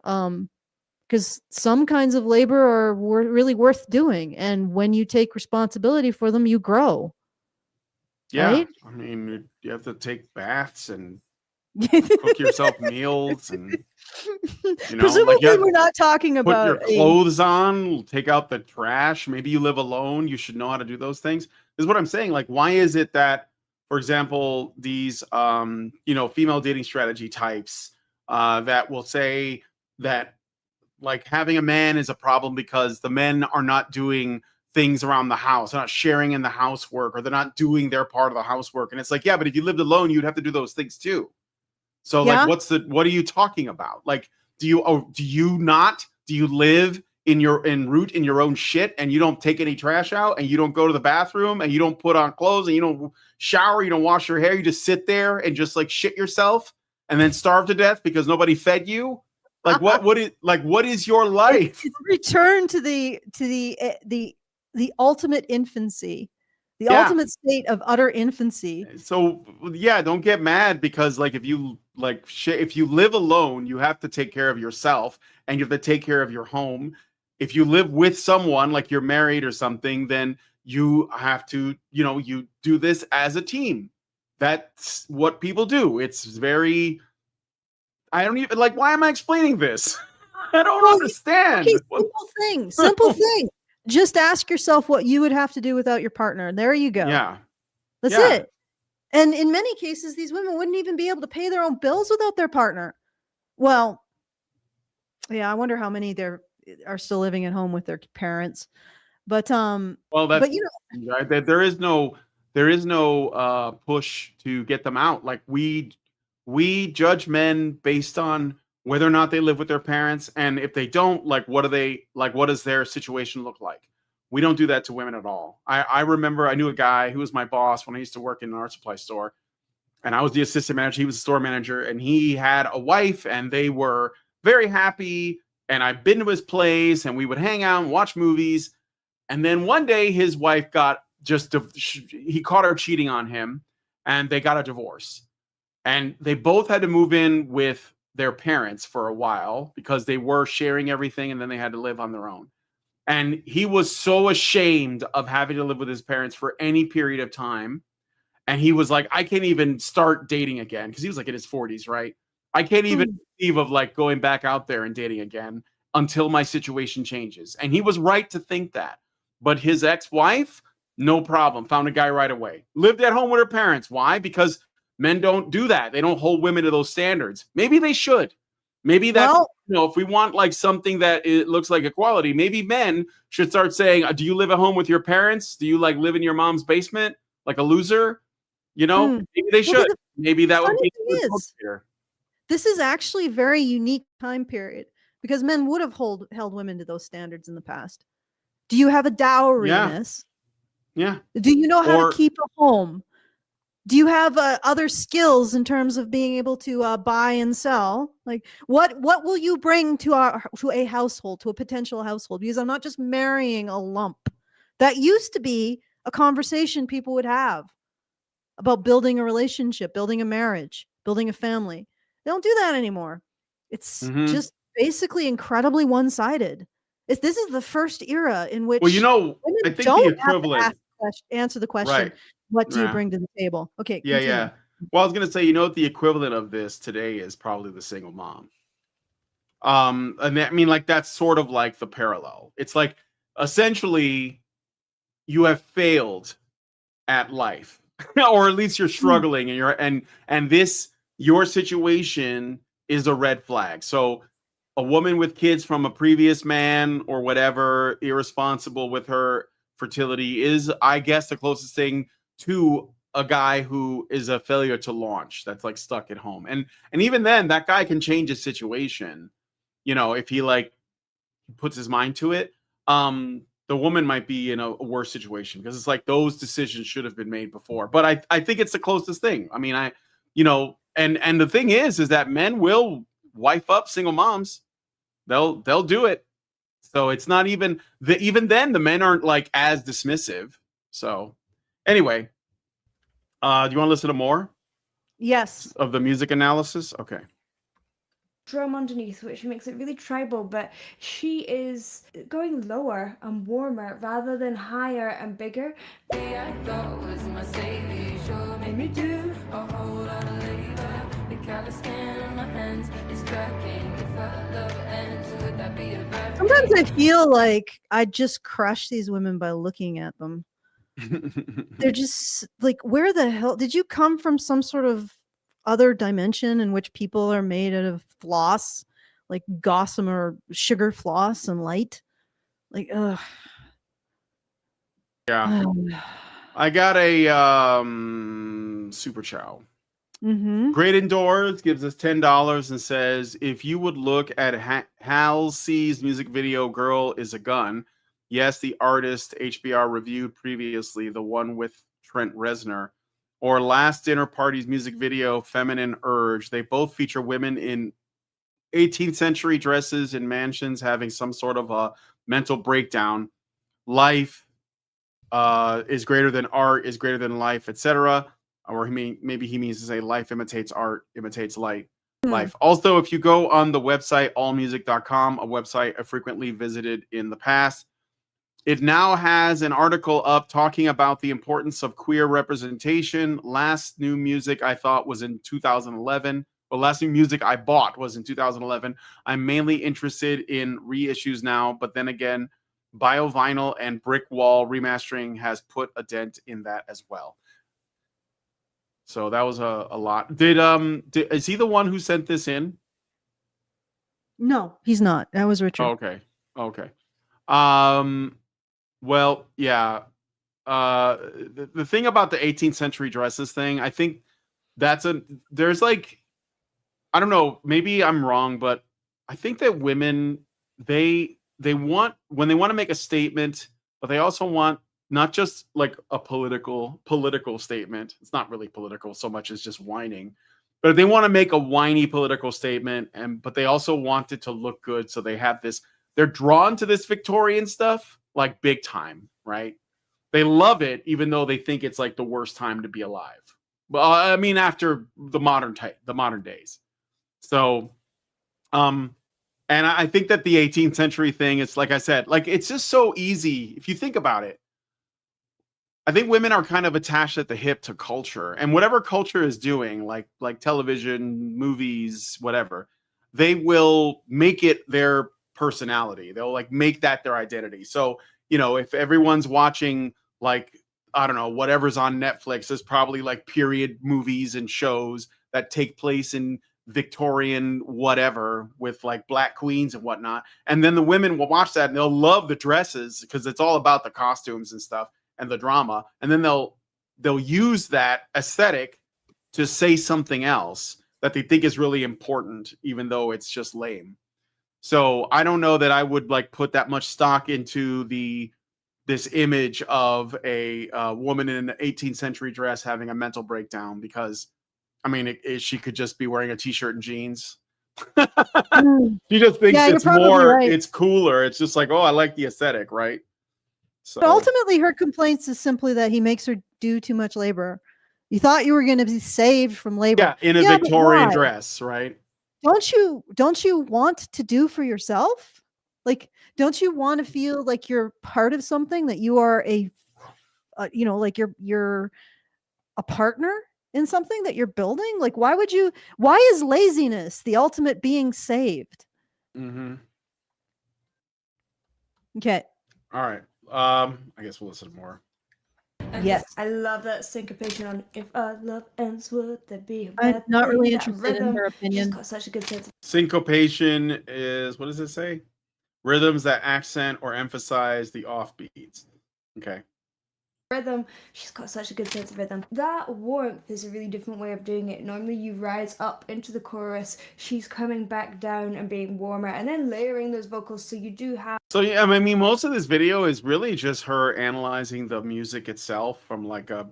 Because some kinds of labor are really worth doing, and when you take responsibility for them, you grow. Yeah, Right? I mean, you have to take baths and cook yourself meals, and Presumably, you have we're not talking put your about clothes on, take out the trash. Maybe you live alone. You should know how to do those things. This is what I'm saying. Like, why is it that, for example, these female dating strategy types that will say that like having a man is a problem because the men are not doing things around the house, they're not sharing in the housework, or they're not doing their part of the housework. And it's like, yeah, but if you lived alone, you'd have to do those things too. So Yeah. like, what are you talking about? Like, do you live in root in your own shit, and you don't take any trash out, and you don't go to the bathroom, and you don't put on clothes, and you don't shower, you don't wash your hair, you just sit there and just like shit yourself and then starve to death because nobody fed you? Like what is your life? It's return to the ultimate infancy, the ultimate state of utter infancy. So yeah, don't get mad because like if you live alone, you have to take care of yourself and you have to take care of your home. If you live with someone, like you're married or something, then you have to, you do this as a team. That's what people do. It's very, I don't even like, why am I explaining this? I don't understand. Okay, simple thing. Just ask yourself what you would have to do without your partner. There you go. Yeah. That's it. And in many cases, these women wouldn't even be able to pay their own bills without their partner. Well, yeah, I wonder how many there are still living at home with their parents. But there is no push to get them out. Like we judge men based on whether or not they live with their parents, and if they don't, like what does their situation look like? We don't do that to women at all. I remember I knew a guy who was my boss when I used to work in an art supply store, and I was the assistant manager. He was the store manager, and he had a wife, and they were very happy. And I've been to his place, and we would hang out and watch movies. And then one day, his wife he caught her cheating on him, and they got a divorce. And they both had to move in with their parents for a while because they were sharing everything, and then they had to live on their own. And he was so ashamed of having to live with his parents for any period of time. And he was like, I can't even start dating again, because he was like in his 40s, right? I can't even conceive of like going back out there and dating again until my situation changes. And he was right to think that. But his ex-wife, no problem, found a guy right away. Lived at home with her parents. Why? Because men don't do that. They don't hold women to those standards. Maybe they should. Maybe that, if we want like something that it looks like equality, maybe men should start saying, do you live at home with your parents? Do you like live in your mom's basement like a loser? Maybe they should. Maybe that would be here. This is actually a very unique time period because men would have held women to those standards in the past. Do you have a dowry in this? Yeah. Do you know how to keep a home? Do you have other skills in terms of being able to buy and sell? Like what will you bring to a household, to a potential household? Because I'm not just marrying a lump. That used to be a conversation people would have about building a relationship, building a marriage, building a family. They don't do that anymore. It's just basically incredibly one-sided. This is the first era in which women I think the equivalent have to answer the question. Right. What do you bring to the table? Okay. Yeah, continue. Yeah. Well, I was gonna say, what the equivalent of this today is probably the single mom. And I mean, like that's sort of like the parallel. It's like essentially you have failed at life, or at least you're struggling, and your situation is a red flag. So a woman with kids from a previous man or whatever, irresponsible with her fertility, is, I guess, the closest thing to a guy who is a failure to launch, that's like stuck at home. And even then, that guy can change his situation, you know, if he like puts his mind to it. The woman might be in a worse situation because it's like those decisions should have been made before. But I think it's the closest thing. I mean, you know, and the thing is that men will wife up single moms. They'll do it. So it's not even even then the men aren't like as dismissive. So anyway, do you want to listen to more? Yes. Of the music analysis? Okay. Drum underneath, which makes it really tribal, but she is going lower and warmer rather than higher and bigger. I thought was my savior, sure made me do a whole lot of labor. The callous skin on my hands is cracking. If our love ends, would that be a bad Sometimes I feel like I just crush these women by looking at them. They're just like, where the hell did you come from? Some sort of other dimension in which people are made out of floss, like gossamer sugar floss and light? Like, ugh. Yeah. I got a super chow. Great Indoors gives us $10 and says, if you would look at Halsey's music video Girl is a Gun, yes, the artist HBR reviewed previously, the one with Trent Reznor, or Last Dinner Party's music video Feminine Urge, they both feature women in 18th century dresses in mansions having some sort of a mental breakdown. Life is greater than art, is greater than life, etc. Or maybe he means to say life imitates art, imitates life. Also, if you go on the website allmusic.com, a website I frequently visited in the past, it now has an article up talking about the importance of queer representation. Last new music I thought was in 2011. Well, last new music I bought was in 2011. I'm mainly interested in reissues now, but then again, Biovinyl and Brick Wall remastering has put a dent in that as well. So that was a lot. Is he the one who sent this in? No, he's not. That was Richard. Oh, okay. Well, yeah. The thing about the 18th century dresses thing, I think there's like, I don't know, maybe I'm wrong, but I think that women, they want, when they want to make a statement, but they also want not just like a political statement. It's not really political so much as just whining, but they want to make a whiny political statement, but they also want it to look good. So they have this, they're drawn to this Victorian stuff like big time, right? They love it, even though they think it's like the worst time to be alive. Well, I mean, after the modern days. So, and I think that the 18th century thing, it's like I said, like, it's just so easy. If you think about it, I think women are kind of attached at the hip to culture, and whatever culture is doing, like television, movies, whatever, they will make it their personality. They'll like make that their identity. So, you know, if everyone's watching, like, I don't know, whatever's on Netflix, there's probably like period movies and shows that take place in Victorian whatever with like black queens and whatnot. And then the women will watch that and they'll love the dresses because it's all about the costumes and stuff and the drama. And then they'll use that aesthetic to say something else that they think is really important, even though it's just lame. So I don't know that I would like put that much stock into this image of a woman in an 18th century dress having a mental breakdown, because I mean, she could just be wearing a t-shirt and jeans. She just thinks it's more, right. It's cooler. It's just like, oh, I like the aesthetic, right? So but ultimately, her complaints is simply that he makes her do too much labor. You thought you were going to be saved from labor. Yeah, in a Victorian dress, right? Don't you want to do for yourself? Like, don't you want to feel like you're part of something, that you are like you're a partner in something that you're building? Like, why is laziness the ultimate being saved? Okay. All right. I guess we'll listen more. Yes. I love that syncopation on "If Our Love Ends, Would There Be a Bad I'm not really Thing?" interested in her opinion. She's got such a good sense. Syncopation is, what does it say? Rhythms that accent or emphasize the offbeats. Okay. rhythm. She's got such a good sense of rhythm. That warmth is a really different way of doing it. Normally you rise up into the chorus, she's coming back down and being warmer and then layering those vocals, so you do have. So yeah, I mean, most of this video is really just her analyzing the music itself from like a,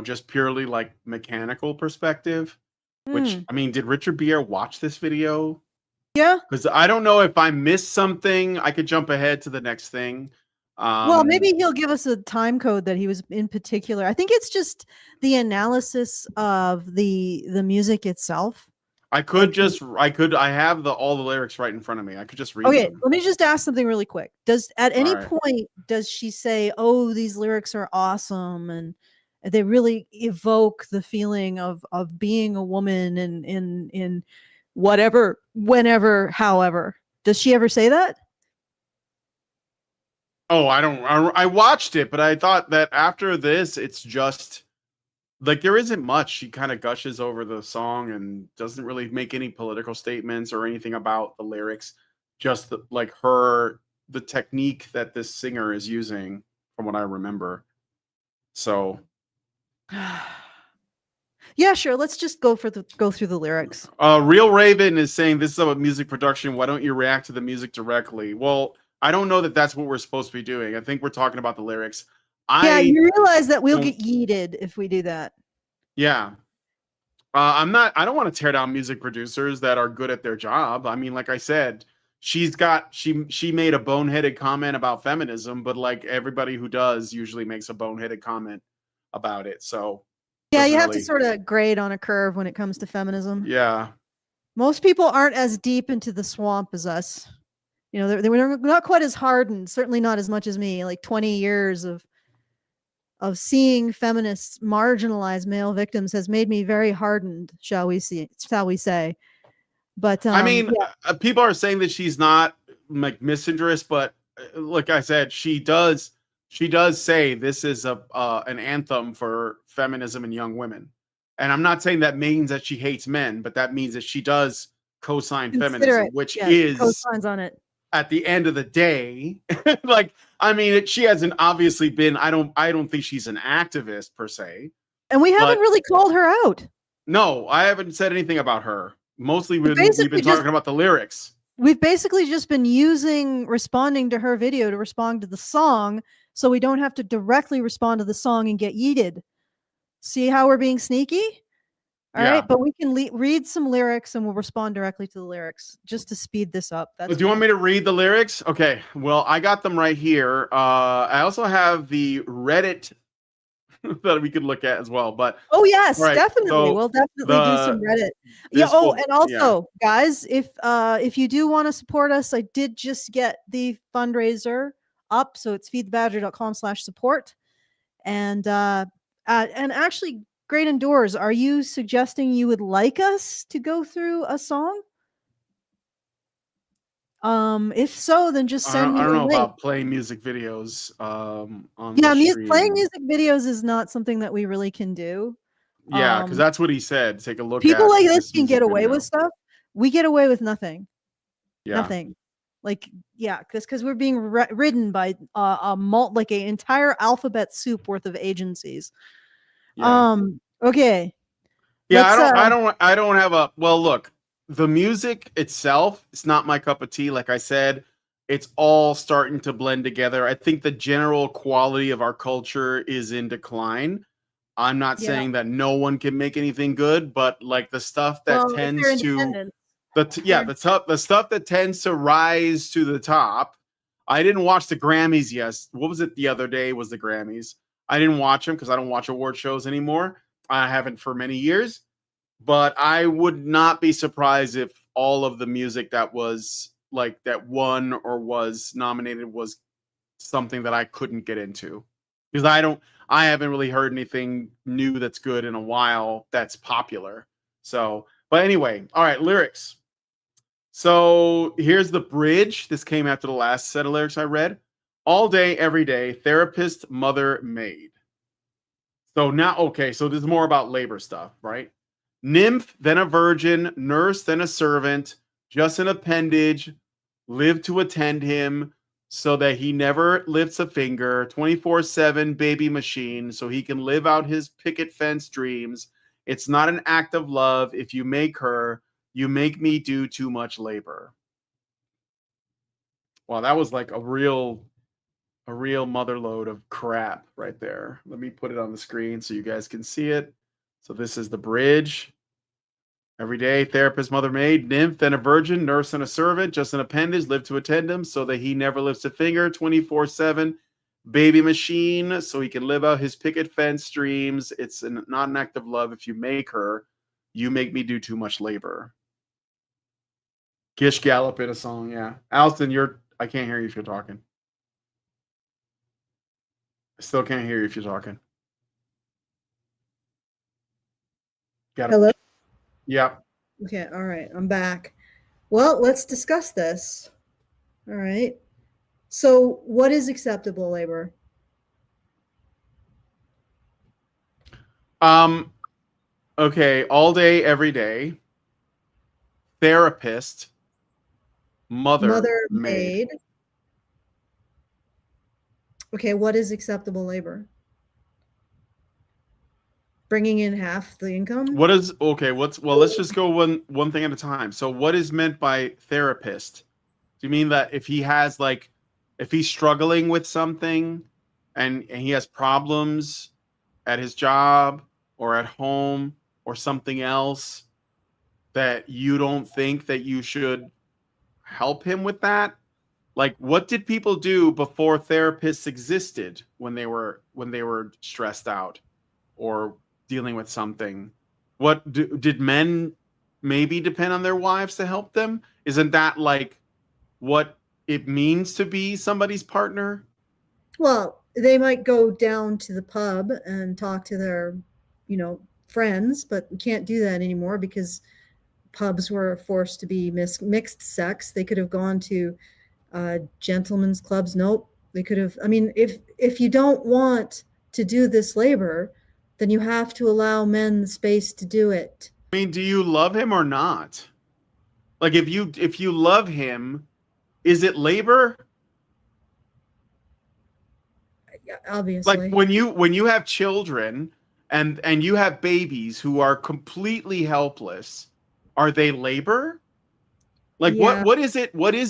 just purely like mechanical perspective. Which, I mean, did Richard Bier watch this video? Yeah. Because I don't know if I missed something. I could jump ahead to the next thing. Well, maybe he'll give us a time code that he was in particular. I think it's just the analysis of the music itself. I have all the lyrics right in front of me. I could just read Okay, them. let me just ask something really quick. Does at any right. point does she say, "Oh, these lyrics are awesome," and they really evoke the feeling of being a woman in whatever, whenever, however? Does she ever say that? Oh, I watched it, but I thought that after this, it's just like there isn't much. She kind of gushes over the song and doesn't really make any political statements or anything about the lyrics. Just the technique that this singer is using, from what I remember. So, yeah, sure. Let's just go through the lyrics. Real Raven is saying this is about music production. Why don't you react to the music directly? Well, I don't know that that's what we're supposed to be doing. I think we're talking about the lyrics. Yeah, you realize that we'll get yeeted if we do that. Yeah. I don't want to tear down music producers that are good at their job. I mean, like I said, she made a boneheaded comment about feminism, but like everybody who does usually makes a boneheaded comment about it. So yeah, you have to sort of grade on a curve when it comes to feminism. Yeah. Most people aren't as deep into the swamp as us. They're not quite as hardened, certainly not as much as me. Like 20 years of seeing feminists marginalize male victims has made me very hardened, shall we say. But I mean, yeah. People are saying that she's not like misandrous, but like I said, she does say this is an anthem for feminism and young women. And I'm not saying that means that she hates men, but that means that she does co-sign feminism, which is co-signs on it. At the end of the day, like, I mean, she hasn't obviously been, I don't think she's an activist per se. And we haven't really called her out. No, I haven't said anything about her. Mostly we've been talking about the lyrics. We've basically just been responding to her video to respond to the song, so we don't have to directly respond to the song and get yeeted. See how we're being sneaky? All right, but we can read some lyrics and we'll respond directly to the lyrics just to speed this up. Do you want me to read the lyrics? Okay, well, I got them right here. I also have the Reddit that we could look at as well. But oh yes, right, definitely. so we'll definitely do some Reddit. Yeah. Oh, and also, guys, if you do want to support us, I did just get the fundraiser up, so it's feedthebadger.com/support. And actually, Great Indoors, are you suggesting you would like us to go through a song? If so, then just send me a link. I don't know about playing music videos. Playing music videos is not something that we really can do. Yeah, because that's what he said. Take a look. People like this can get away with stuff. We get away with nothing. Yeah. Nothing. Like, yeah, because we're being ridden by an entire alphabet soup worth of agencies. Yeah. Okay. Yeah, I don't have a look. The music itself, it's not my cup of tea. Like I said, it's all starting to blend together. I think the general quality of our culture is in decline. I'm not saying that no one can make anything good, but like the stuff that tends to the stuff that tends to rise to the top. I didn't watch the Grammys yet. What was it the other day was the Grammys. I didn't watch them because I don't watch award shows anymore. I haven't for many years. But I would not be surprised if all of the music that was like that won or was nominated was something that I couldn't get into, because I haven't really heard anything new that's good in a while that's popular. So, but anyway, all right, lyrics. So here's the bridge. This came after the last set of lyrics I read. All day, every day, therapist, mother, maid. So now, okay, so this is more about labor stuff, right? Nymph, then a virgin, nurse, then a servant, just an appendage, live to attend him, so that he never lifts a finger, 24/7 baby machine, so he can live out his picket fence dreams. It's not an act of love. If you make her, you make me do too much labor. Wow, that was like a real mother load of crap right there. Let me put it on the screen so you guys can see it. So this is the bridge. Every day, therapist, mother, maid, nymph, then a virgin, nurse, and a servant, just an appendage, live to attend him so that he never lifts a finger, 24/7, baby machine, so he can live out his picket fence dreams. It's not an act of love if you make her. You make me do too much labor. Gish Gallop in a song, yeah. Alston, I can't hear you if you're talking. I still can't hear you if you're talking. Hello? Yep. Okay, all right, I'm back. Well, let's discuss this. All right. So, what is acceptable labor? Okay, all day, every day. Therapist, mother, maid. Okay, what is acceptable labor? Bringing in half the income? Let's just go one thing at a time. So what is meant by therapist? Do you mean that if he's struggling with something and he has problems at his job or at home or something else, that you don't think that you should help him with that? Like, what did people do before therapists existed when they were stressed out or dealing with something? Did men maybe depend on their wives to help them? Isn't that like what it means to be somebody's partner? Well, they might go down to the pub and talk to their, friends, but we can't do that anymore because pubs were forced to be mixed sex. They could have gone to gentlemen's clubs. Nope. They could have. I mean, if you don't want to do this labor, then you have to allow men the space to do it. I mean, do you love him or not? Like, if you love him, is it labor? Obviously. Like when you have children and you have babies who are completely helpless, are they labor? Like, yeah. what is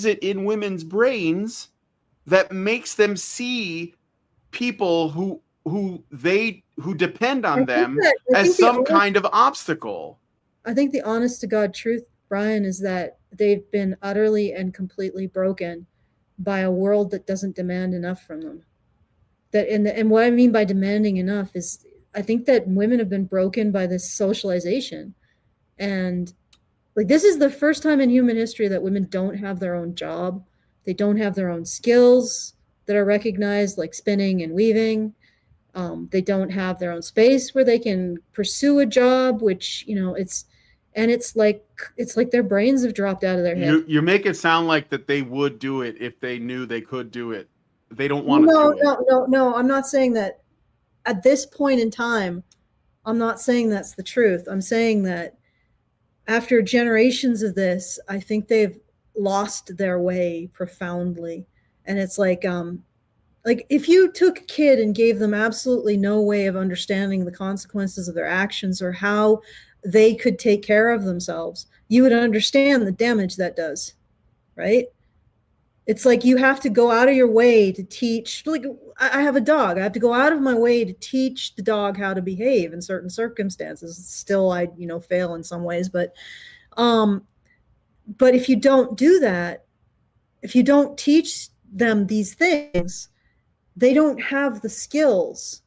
it in women's brains that makes them see people who depend on them as some kind of obstacle? I think the honest to God truth, Brian, is that they've been utterly and completely broken by a world that doesn't demand enough from them. And what I mean by demanding enough is, I think that women have been broken by this socialization. And like, this is the first time in human history that women don't have their own job. They don't have their own skills that are recognized, like spinning and weaving. They don't have their own space where they can pursue a job, which, it's like their brains have dropped out of their head. You make it sound like that they would do it if they knew they could do it. They don't want to do it. No. I'm not saying that at this point in time. I'm not saying that's the truth. I'm saying that after generations of this, I think they've lost their way profoundly. And it's like if you took a kid and gave them absolutely no way of understanding the consequences of their actions or how they could take care of themselves, you would understand the damage that does, right? It's like you have to go out of your way to teach. Like, I have a dog. I have to go out of my way to teach the dog how to behave in certain circumstances. Still, I fail in some ways, but if you don't do that, if you don't teach them these things, they don't have the skills.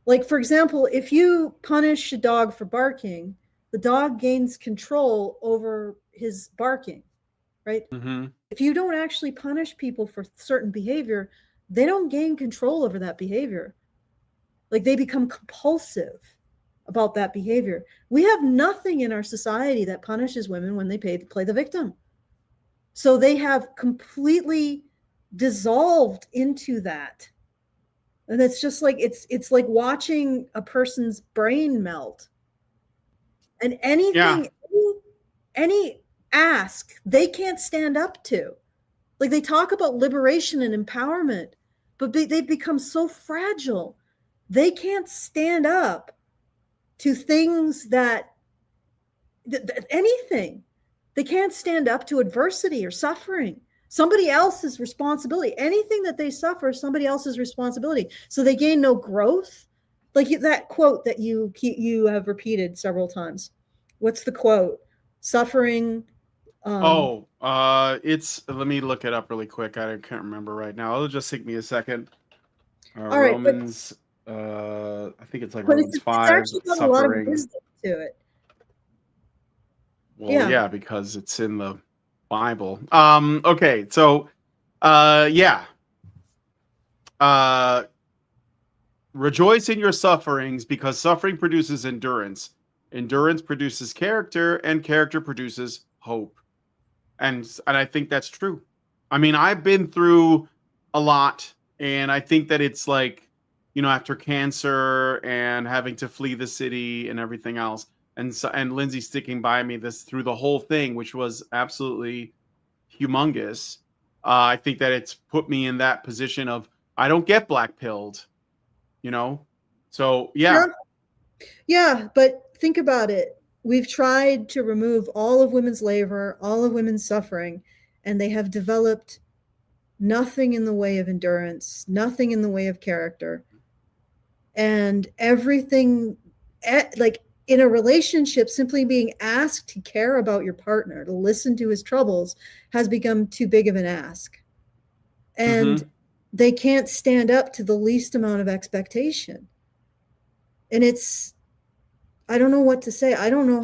Like, for example, if you punish a dog for barking, the dog gains control over his barking, right? Mm-hmm. If you don't actually punish people for certain behavior, they don't gain control over that behavior. Like, they become compulsive about that behavior. We have nothing in our society that punishes women when they play the victim. So they have completely dissolved into that. And it's just like, it's like watching a person's brain melt. And anything, any ask, they can't stand up to. Like they talk about liberation and empowerment, but they've become so fragile. They can't stand up to things that anything. They can't stand up to adversity or suffering. Somebody else's responsibility. Anything that they suffer, somebody else's responsibility. So they gain no growth. Like that quote that you have repeated several times. What's the quote? Suffering. It's, let me look it up really quick. I can't remember right now. It'll just take me a second. All right, Romans, I think it's like but Romans it's 5, actually got a lot of suffering. wisdom to it. Well, yeah, because it's in the Bible. Okay, so rejoice in your sufferings, because suffering produces endurance. Endurance produces character, and character produces hope. And I think that's true. I mean, I've been through a lot, and I think that it's like, you know, after cancer and having to flee the city and everything else, and Lindsay sticking by me through the whole thing, which was absolutely humongous. I think that it's put me in that position of I don't get black pilled, you know? So yeah, but think about it. We've tried to remove all of women's labor, all of women's suffering, and they have developed nothing in the way of endurance, nothing in the way of character. And everything, like in a relationship, simply being asked to care about your partner, to listen to his troubles, has become too big of an ask. And they can't stand up to the least amount of expectation. And I don't know what to say. I don't know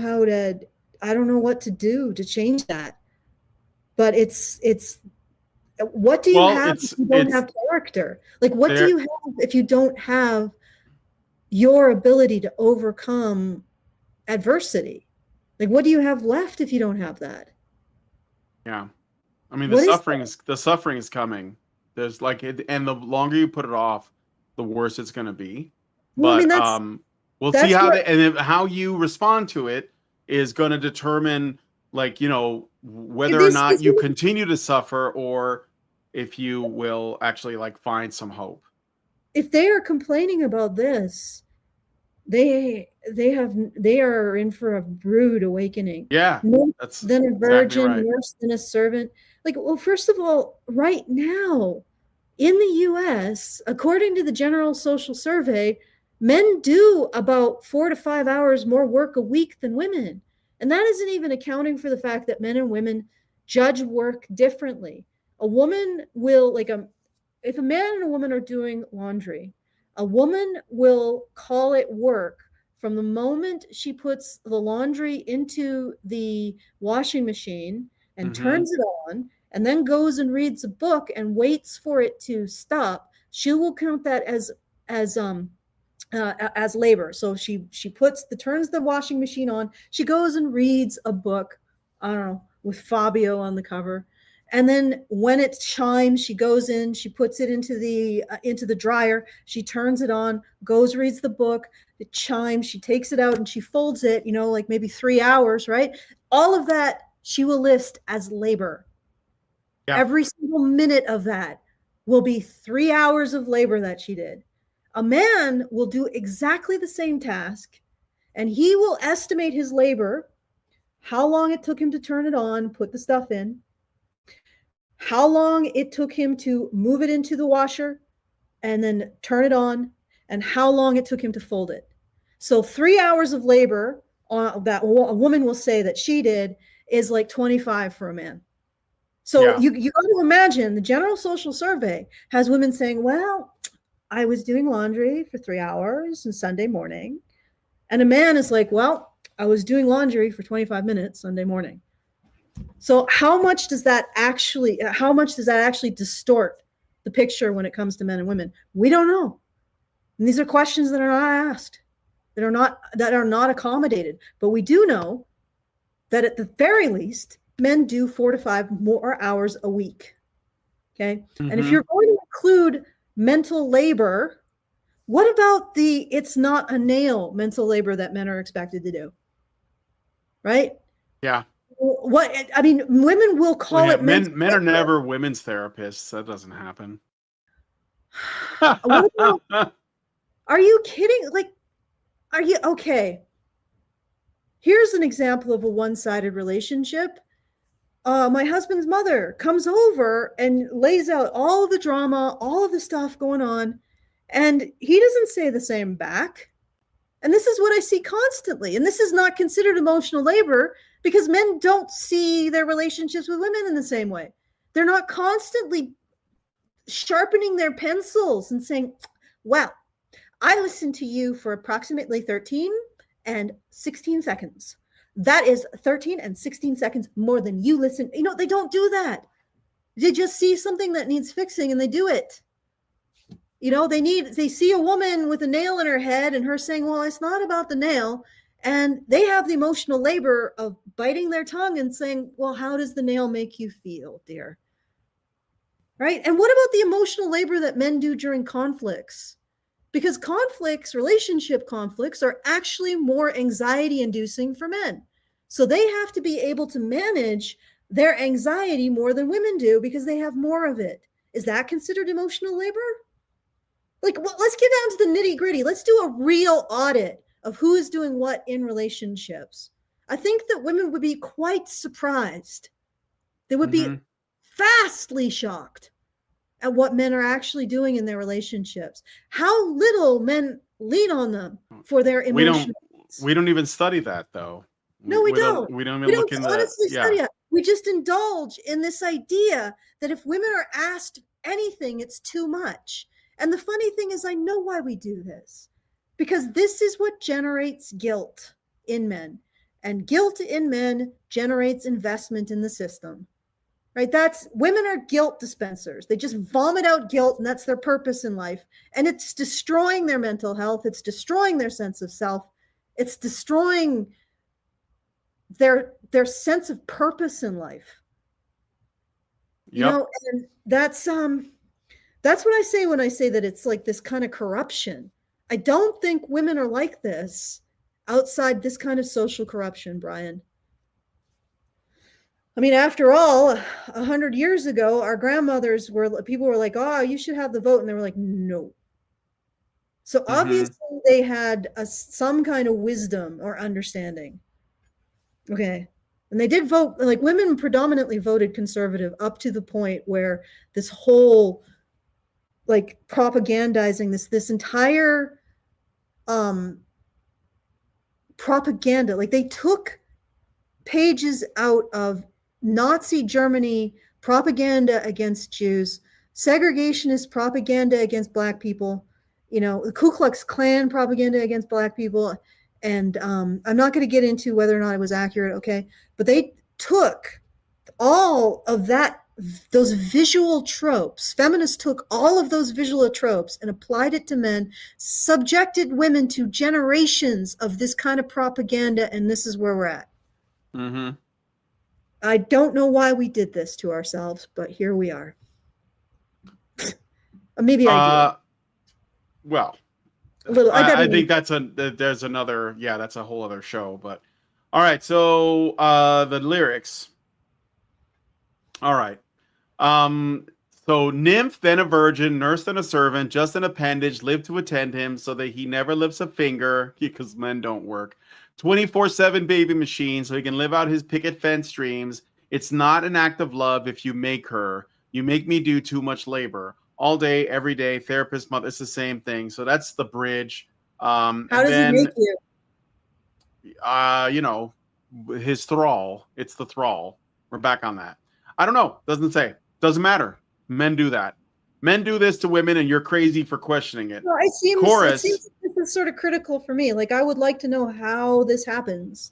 what to do to change that. But it's what do you have if you don't have character? Like, what do you have if you don't have your ability to overcome adversity? Like, what do you have left if you don't have that? Yeah. I mean, the suffering is coming. There's like, and the longer you put it off, the worse it's going to be. But we'll see how you respond to it is going to determine, like, you know, whether or not you continue to suffer, or if you will actually like find some hope. If they are complaining about this, they are in for a rude awakening. Yeah, worse than a virgin, exactly right. Worse than a servant. Like, well, first of all, right now in the U.S., according to the General Social Survey, men do about 4 to 5 hours more work a week than women. And that isn't even accounting for the fact that men and women judge work differently. A woman will, if a man and a woman are doing laundry, a woman will call it work from the moment she puts the laundry into the washing machine and turns it on, and then goes and reads a book and waits for it to stop. She will count that as labor. So she turns the washing machine on. She goes and reads a book, I don't know, with Fabio on the cover. And then when it chimes, she goes in, she puts it into the dryer, she turns it on, goes, reads the book, it chimes, she takes it out and she folds it, you know, like maybe 3 hours, right? All of that she will list as labor. Yeah. Every single minute of that will be 3 hours of labor that she did. A man will do exactly the same task, and he will estimate his labor, how long it took him to turn it on, put the stuff in, how long it took him to move it into the washer and then turn it on, and how long it took him to fold it. So 3 hours of labor that a woman will say that she did is like 25 for a man. So you got to imagine the General Social Survey has women saying, well, I was doing laundry for 3 hours on Sunday morning. And a man is like, well, I was doing laundry for 25 minutes Sunday morning. So how much does that actually distort the picture when it comes to men and women? We don't know. And these are questions that are not asked, that are not accommodated. But we do know that at the very least, men do 4 to 5 more hours a week. Okay. And if you're going to include mental labor, what about the it's not a nail mental labor that men are expected to do? Right? Yeah. what I mean, women will call Well, it men are never women's therapists. That doesn't happen. What about, are you kidding? Like, are you okay? Here's an example of a one-sided relationship. My husband's mother comes over and lays out all of the drama, all of the stuff going on, and he doesn't say the same back. And this is what I see constantly. And this is not considered emotional labor because men don't see their relationships with women in the same way. They're not constantly sharpening their pencils and saying, well, I listened to you for approximately 13 and 16 seconds. That is 13 and 16 seconds more than you listen. You know, they don't do that. They just see something that needs fixing and they do it. You know, they see a woman with a nail in her head and her saying, well, it's not about the nail. And they have the emotional labor of biting their tongue and saying, well, how does the nail make you feel, dear? Right? And what about the emotional labor that men do during conflicts? Because conflicts, relationship conflicts, are actually more anxiety inducing for men. So they have to be able to manage their anxiety more than women do because they have more of it. Is that considered emotional labor? Like, well, let's get down to the nitty gritty. Let's do a real audit of who is doing what in relationships. I think that women would be quite surprised. They would be vastly shocked at what men are actually doing in their relationships. How little men lean on them for their emotions. We don't even study that, though. No, we don't. We don't even look into honestly that. study it. We just indulge in this idea that if women are asked anything, it's too much. And the funny thing is, I know why we do this. Because this is what generates guilt in men. And guilt in men generates investment in the system. Right? Women are guilt dispensers. They just vomit out guilt, and that's their purpose in life. And it's destroying their mental health. It's destroying their sense of self. It's destroying their sense of purpose in life. Yep. You know, and that's what I say when I say that it's like this kind of corruption. I don't think women are like this outside this kind of social corruption, Brian. I mean, after all, 100 years ago, our grandmothers people were like, oh, you should have the vote. And they were like, no. So obviously they had some kind of wisdom or understanding. Okay. And they did vote, like women predominantly voted conservative up to the point where this whole like propagandizing this entire propaganda, like they took pages out of Nazi Germany propaganda against Jews, segregationist propaganda against Black people, you know, the Ku Klux Klan propaganda against Black people. And I'm not going to get into whether or not it was accurate, okay? But they took all of those visual tropes. Feminists took all of those visual tropes and applied it to men, subjected women to generations of this kind of propaganda, and this is where we're at. Mm-hmm. I don't know why we did this to ourselves, but here we are. Maybe I do. Well, a little. I think there's another. Yeah, that's a whole other show. But all right, so the lyrics. All right. So nymph, then a virgin, nurse, then a servant, just an appendage, live to attend him, so that he never lifts a finger, because men don't work. 24/7 baby machine, so he can live out his picket fence dreams. It's not an act of love if you make her. You make me do too much labor. All day, every day, therapist, mother, it's the same thing. So that's the bridge. How does he make you? You know, his thrall. It's the thrall. We're back on that. I don't know. Doesn't say. Doesn't matter. Men do that. Men do this to women, and you're crazy for questioning it. Well, it seems this is sort of critical for me. Like, I would like to know how this happens.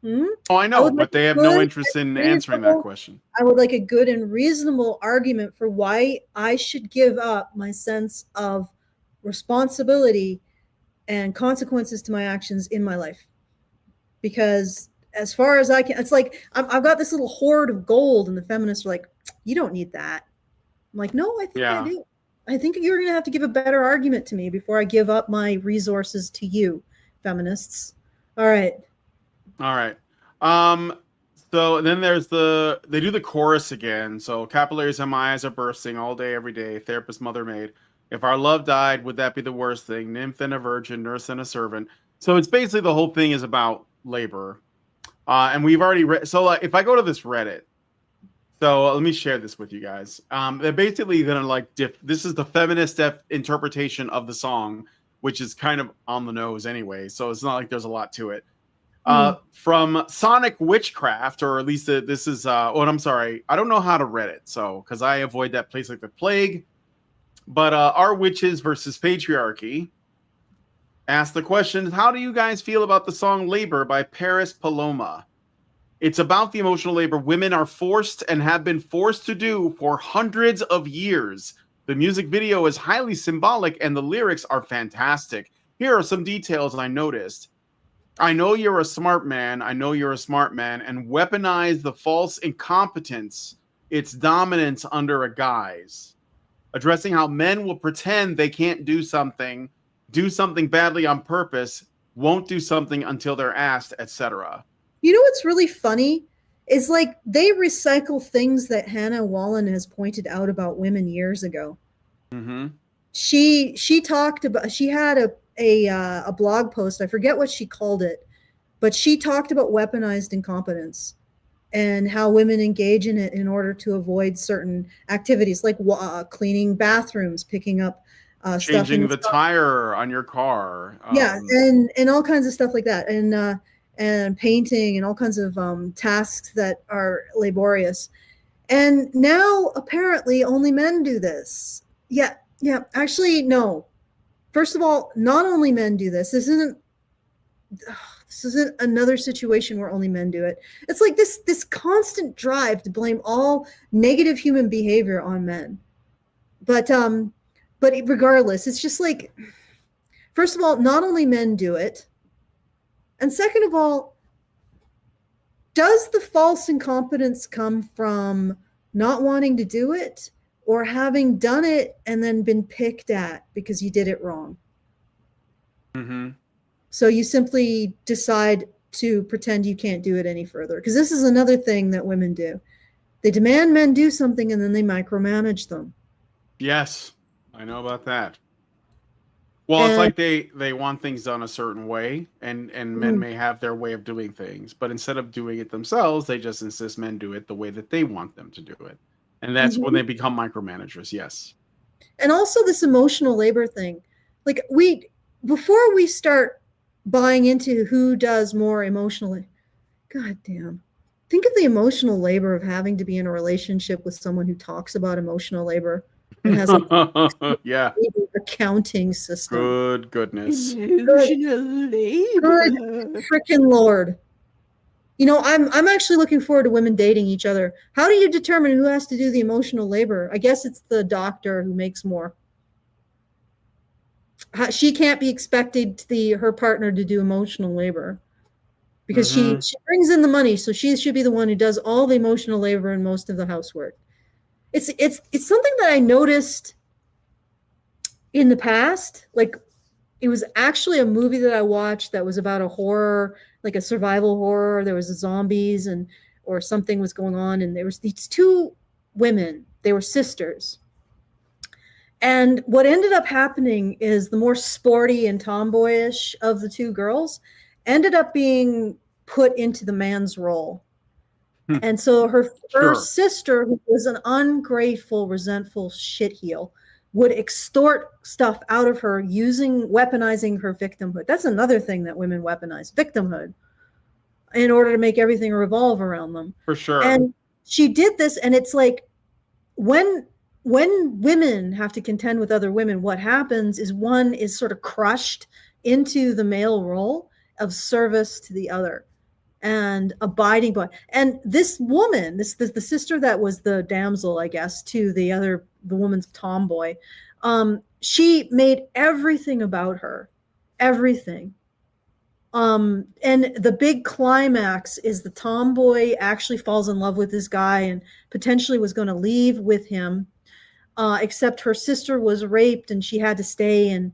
Oh, I know, but they have no interest in answering that question. I would like a good and reasonable argument for why I should give up my sense of responsibility and consequences to my actions in my life. Because as far as I can, it's like I've got this little hoard of gold, and the feminists are like, you don't need that. I'm like, no, I think I do. I think you're going to have to give a better argument to me before I give up my resources to you, feminists. All right. So then they do the chorus again. So capillaries in my eyes are bursting all day, every day. Therapist, mother, maid. If our love died, would that be the worst thing? Nymph and a virgin, nurse and a servant. So it's basically the whole thing is about labor. And we've already read. So if I go to this Reddit, so let me share this with you guys. They're basically gonna this is the feminist interpretation of the song, which is kind of on the nose anyway. So it's not like there's a lot to it. From Sonic Witchcraft, or at least this is I'm sorry, I don't know how to read it, so because I avoid that place like the plague. But Are Witches versus Patriarchy asked the question, how do you guys feel about the song Labor by Paris Paloma? It's about the emotional labor women are forced and have been forced to do for hundreds of years. The music video is highly symbolic and the lyrics are fantastic. Here are some details I noticed. I know you're a smart man. I know you're a smart man, and weaponize the false incompetence, its dominance under a guise. Addressing how men will pretend they can't do something badly on purpose, won't do something until they're asked, etc. You know what's really funny is like they recycle things that Hannah Wallen has pointed out about women years ago. Mm-hmm. She talked about, she had a blog post, I forget what she called it, but she talked about weaponized incompetence and how women engage in it in order to avoid certain activities like cleaning bathrooms, picking up changing the tire on your car, and all kinds of stuff like that, and painting and all kinds of tasks that are laborious. And now apparently only men do this. Yeah, actually no. First of all, not only men do this. This isn't another situation where only men do it. It's like this constant drive to blame all negative human behavior on men. But regardless, it's just like, first of all, not only men do it. And second of all, does the false incompetence come from not wanting to do it, or having done it and then been picked at because you did it wrong? Mm-hmm. So you simply decide to pretend you can't do it any further. Because this is another thing that women do. They demand men do something and then they micromanage them. Yes, I know about that. Well, it's like they want things done a certain way, and men may have their way of doing things. But instead of doing it themselves, they just insist men do it the way that they want them to do it. And that's when they become micromanagers, yes. And also this emotional labor thing. Like before we start buying into who does more emotionally, God damn. Think of the emotional labor of having to be in a relationship with someone who talks about emotional labor and has a accounting system. Good goodness. Emotional labor. Good freaking Lord. You know, I'm actually looking forward to women dating each other. How do you determine who has to do the emotional labor? I guess it's the doctor who makes more. She can't be expected her partner to do emotional labor because she brings in the money, so she should be the one who does all the emotional labor and most of the housework. It's something that I noticed in the past. Like, it was actually a movie that I watched that was about a horror, like a survival horror. There was zombies or something was going on, and there was these two women. They were sisters. And what ended up happening is the more sporty and tomboyish of the two girls ended up being put into the man's role. And so her sister, who was an ungrateful, resentful shitheel, would extort stuff out of her weaponizing her victimhood. That's another thing that women weaponize, victimhood, in order to make everything revolve around them. For sure. And she did this, and it's like when women have to contend with other women, what happens is one is sort of crushed into the male role of service to the other and abiding by. And this woman, the sister that was the damsel, I guess, to the woman's tomboy, she made everything about her, everything. And the big climax is the tomboy actually falls in love with this guy and potentially was going to leave with him, except her sister was raped and she had to stay, and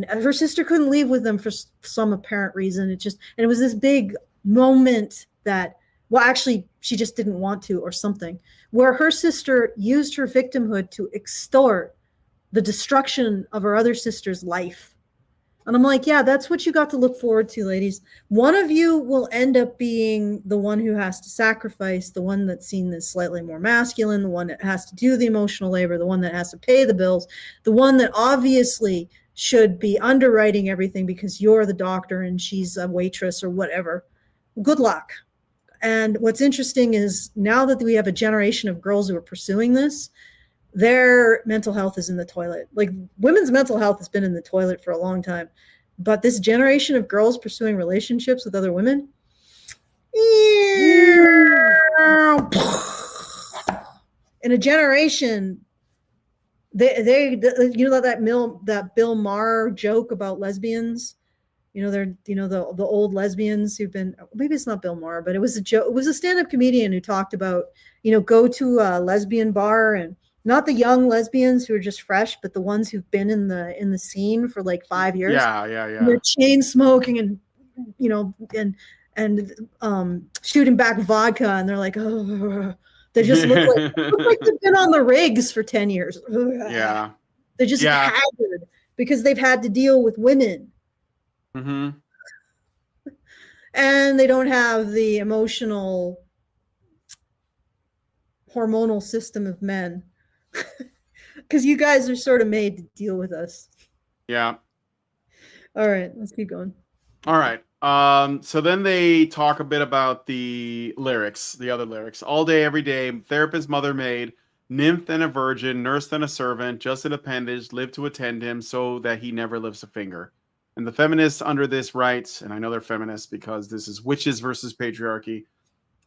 her sister couldn't leave with them for some apparent reason. It was this big moment that Well, actually, she just didn't want to or something, where her sister used her victimhood to extort the destruction of her other sister's life. And I'm like, yeah, that's what you got to look forward to, ladies. One of you will end up being the one who has to sacrifice, the one that's seen as slightly more masculine, the one that has to do the emotional labor, the one that has to pay the bills, the one that obviously should be underwriting everything because you're the doctor and she's a waitress or whatever. Good luck. And what's interesting is now that we have a generation of girls who are pursuing this, their mental health is in the toilet. Like, women's mental health has been in the toilet for a long time. But this generation of girls pursuing relationships with other women, in a generation, they you know that Bill Maher joke about lesbians. They're the old lesbians who've been, maybe it's not Bill Maher, but it was a joke. It was a stand-up comedian who talked about, go to a lesbian bar, and not the young lesbians who are just fresh, but the ones who've been in the scene for like 5 years. Yeah. And they're chain smoking and shooting back vodka, and they're like, oh, they just look like they've been on the rigs for 10 years. Yeah. They're just haggard because they've had to deal with women. Mm-hmm. And they don't have the emotional hormonal system of men. Because you guys are sort of made to deal with us. Yeah. All right, let's keep going. All right. So then they talk a bit about the lyrics, the other lyrics. All day, every day, therapist, mother, maid, nymph and a virgin, nurse and a servant, just an appendage, live to attend him so that he never lifts a finger. And the feminists under this writes, and I know they're feminists because this is witches versus patriarchy,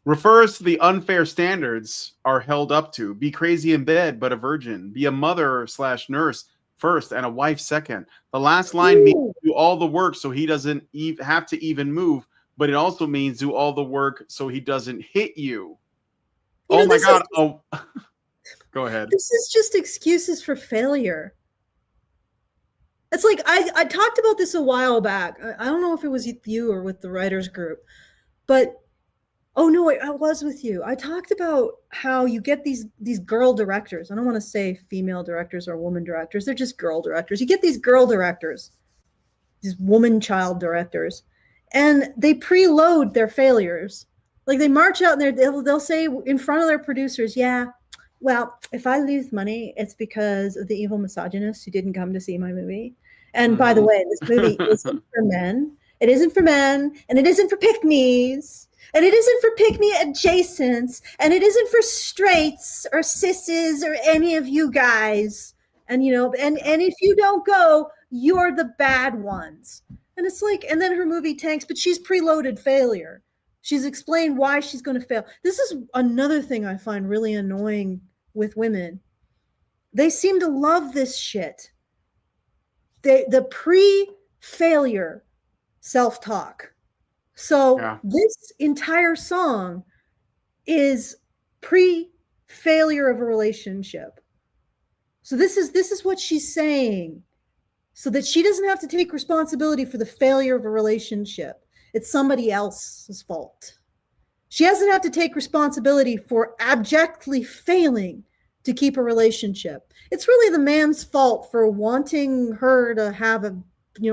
refers to the unfair standards are held up to. Be crazy in bed, but a virgin. Be a mother/nurse first and a wife second. The last line means do all the work so he doesn't have to even move, but it also means do all the work so he doesn't hit you. Oh my God. Oh, go ahead. This is just excuses for failure. It's like I talked about this a while back. I don't know if it was with you or with the writers group, but oh no, I was with you. I talked about how you get these girl directors. I don't want to say female directors or woman directors. They're just girl directors. You get these girl directors, these woman child directors, and they preload their failures. Like they march out and they'll say in front of their producers, yeah, well, if I lose money, it's because of the evil misogynist who didn't come to see my movie. And by the way, this movie isn't for men. It isn't for men, and it isn't for pick-me's. And it isn't for pick-me adjacents, and it isn't for straights or sisses or any of you guys. And and if you don't go, you're the bad ones. And it's like, and then her movie tanks, but she's preloaded failure. She's explained why she's going to fail. This is another thing I find really annoying with women. They seem to love this shit. The pre-failure self-talk. So this entire song is pre-failure of a relationship. So this is what she's saying, so that she doesn't have to take responsibility for the failure of a relationship. It's somebody else's fault. She doesn't have to take responsibility for abjectly failing to keep a relationship. It's really the man's fault for wanting her to have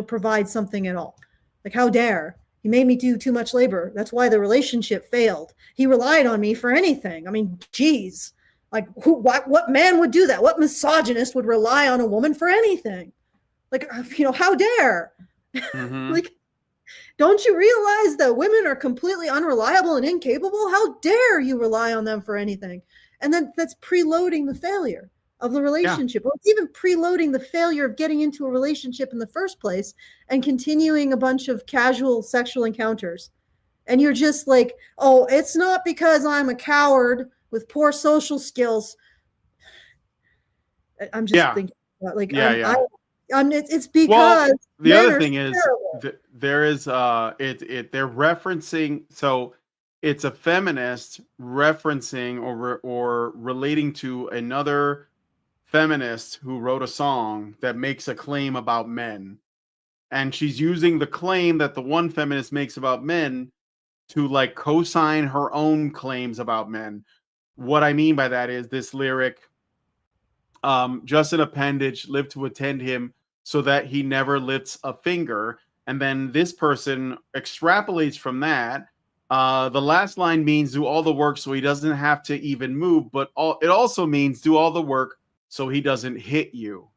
provide something at all. Like, how dare? He made me do too much labor. That's why the relationship failed. He relied on me for anything. I mean, geez, like what man would do that? What misogynist would rely on a woman for anything? Like, how dare? Mm-hmm. Like, don't you realize that women are completely unreliable and incapable? How dare you rely on them for anything? And then that's preloading the failure of the relationship. Or it's even preloading the failure of getting into a relationship in the first place and continuing a bunch of casual sexual encounters. And you're just like, oh, it's not because I'm a coward with poor social skills. I'm just thinking about, like, it's because the other thing is there is they're referencing, so it's a feminist referencing or relating to another feminist who wrote a song that makes a claim about men, and she's using the claim that the one feminist makes about men to like co-sign her own claims about men. What I mean by that is this lyric, just an appendage, live to attend him so that he never lifts a finger. And then this person extrapolates from that. The last line means do all the work so he doesn't have to even move, but it also means do all the work so he doesn't hit you.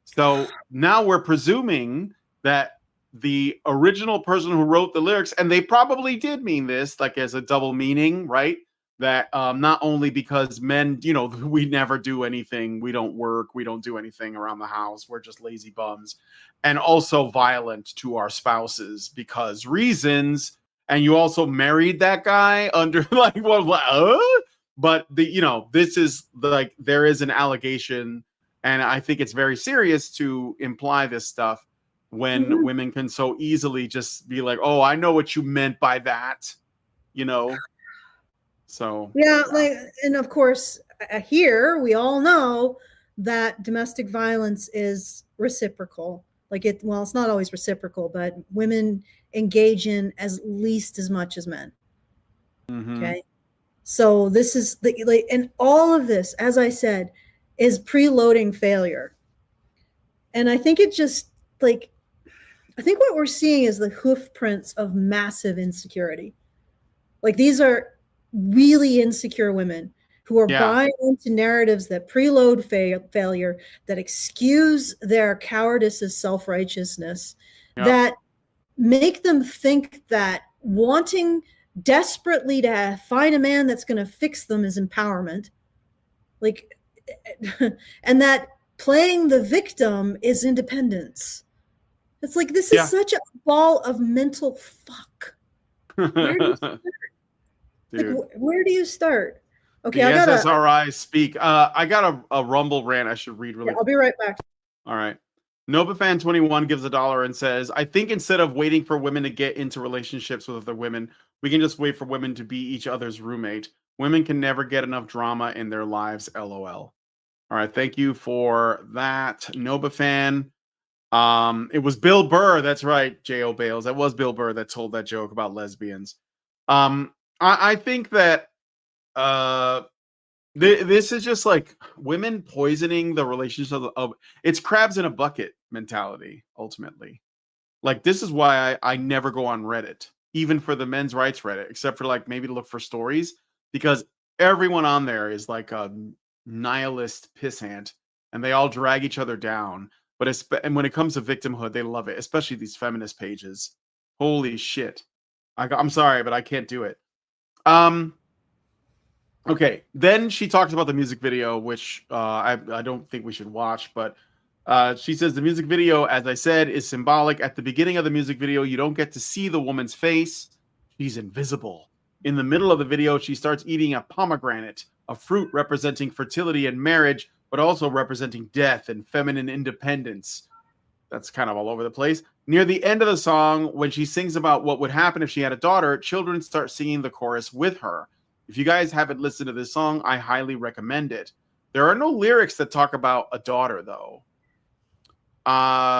So now we're presuming that the original person who wrote the lyrics, and they probably did mean this like as a double meaning, right? That not only because men, you know, we never do anything, we don't work, we don't do anything around the house, we're just lazy bums, and also violent to our spouses because reasons. And you also married that guy under like what? But the, you know, this is like there is an allegation, and I think it's very serious to imply this stuff when women can so easily just be like, "Oh, I know what you meant by that," you know. So yeah, like, and of course, here we all know that domestic violence is reciprocal. Like it's not always reciprocal, but women engage in as least as much as men. Okay, so this is like, and all of this, as I said, is preloading failure. And I think it just like, I think what we're seeing is the hoof prints of massive insecurity. Like these are really insecure women who are buying into narratives that preload failure, that excuse their cowardice as self-righteousness, that make them think that wanting desperately to find a man that's going to fix them is empowerment. Like, and that playing the victim is independence. It's like, this is such a ball of mental fuck. Where do you start? Like, where do you start? Okay, the SSRIs speak. I got a Rumble rant I should read really quick. I'll be right back. All right. NovaFan21 gives $1 and says, I think instead of waiting for women to get into relationships with other women, we can just wait for women to be each other's roommate. Women can never get enough drama in their lives, LOL. All right. Thank you for that, NovaFan. It was Bill Burr. That's right, J.O. Bales. That was Bill Burr that told that joke about lesbians. I think that this is just like women poisoning the relationship of it's crabs in a bucket mentality, ultimately. Like, this is why I never go on Reddit, even for the men's rights Reddit, except for like maybe to look for stories, because everyone on there is like a nihilist pissant and they all drag each other down. And when it comes to victimhood, they love it, especially these feminist pages. Holy shit. I'm sorry, but I can't do it. Okay, then she talks about the music video, which I don't think we should watch, but she says the music video, as I said, is symbolic. At the beginning of the music video, you don't get to see the woman's face. She's invisible. In the middle of the video, she starts eating a pomegranate, a fruit representing fertility and marriage, but also representing death and feminine independence. That's kind of all over the place. Near the end of the song, when she sings about what would happen if she had a daughter, children start singing the chorus with her. If you guys haven't listened to this song, I highly recommend it. There are no lyrics that talk about a daughter, though.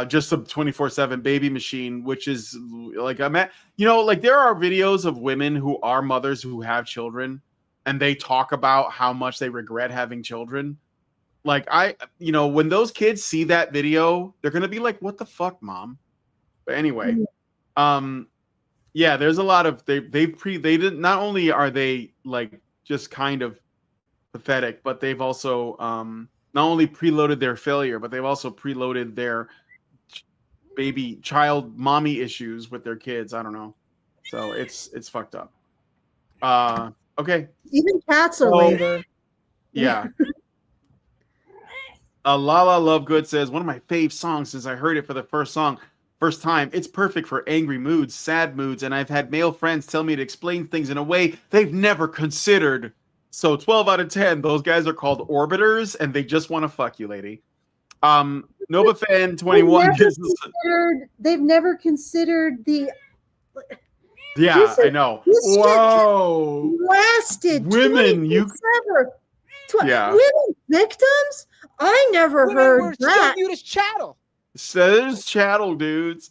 Just a 24/7 baby machine, which is like, like there are videos of women who are mothers who have children, and they talk about how much they regret having children. Like, when those kids see that video, they're gonna be like, "What the fuck, mom?" But anyway, there's a lot of they did not only are they like just kind of pathetic, but they've also not only preloaded their failure, but they've also preloaded their child mommy issues with their kids. I don't know, so it's fucked up. Okay, even cats are labor. Yeah. Lala Lovegood says, one of my fave songs since I heard it for the first time. It's perfect for angry moods, sad moods, and I've had male friends tell me to explain things in a way they've never considered. So 12 out of 10, those guys are called orbiters, and they just want to fuck you, lady. NovaFan21 they've never considered the... Yeah, I know. Whoa. Lasted women, women victims? I never heard that. Still viewed as chattel. Says chattel, dudes.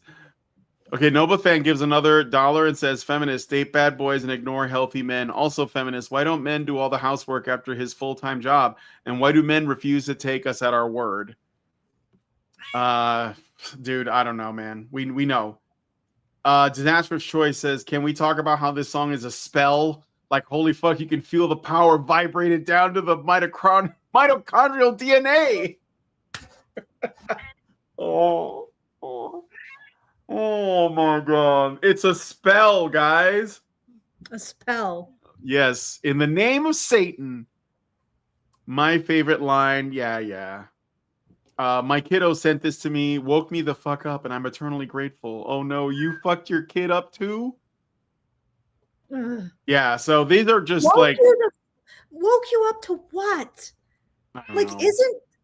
Okay, Nova Fan gives another $1 and says, feminists date bad boys and ignore healthy men. Also, feminists, why don't men do all the housework after his full-time job? And why do men refuse to take us at our word? Dude, I don't know, man. We know. Disastrous Choice says, can we talk about how this song is a spell? Like, holy fuck, you can feel the power vibrated down to the mitochondrial DNA. Oh my god. It's a spell, guys. A spell. Yes. In the name of Satan. My favorite line. Yeah. My kiddo sent this to me, woke me the fuck up, and I'm eternally grateful. Oh no, you fucked your kid up too? Ugh. Yeah, so these are just woke you up to what? Like, know.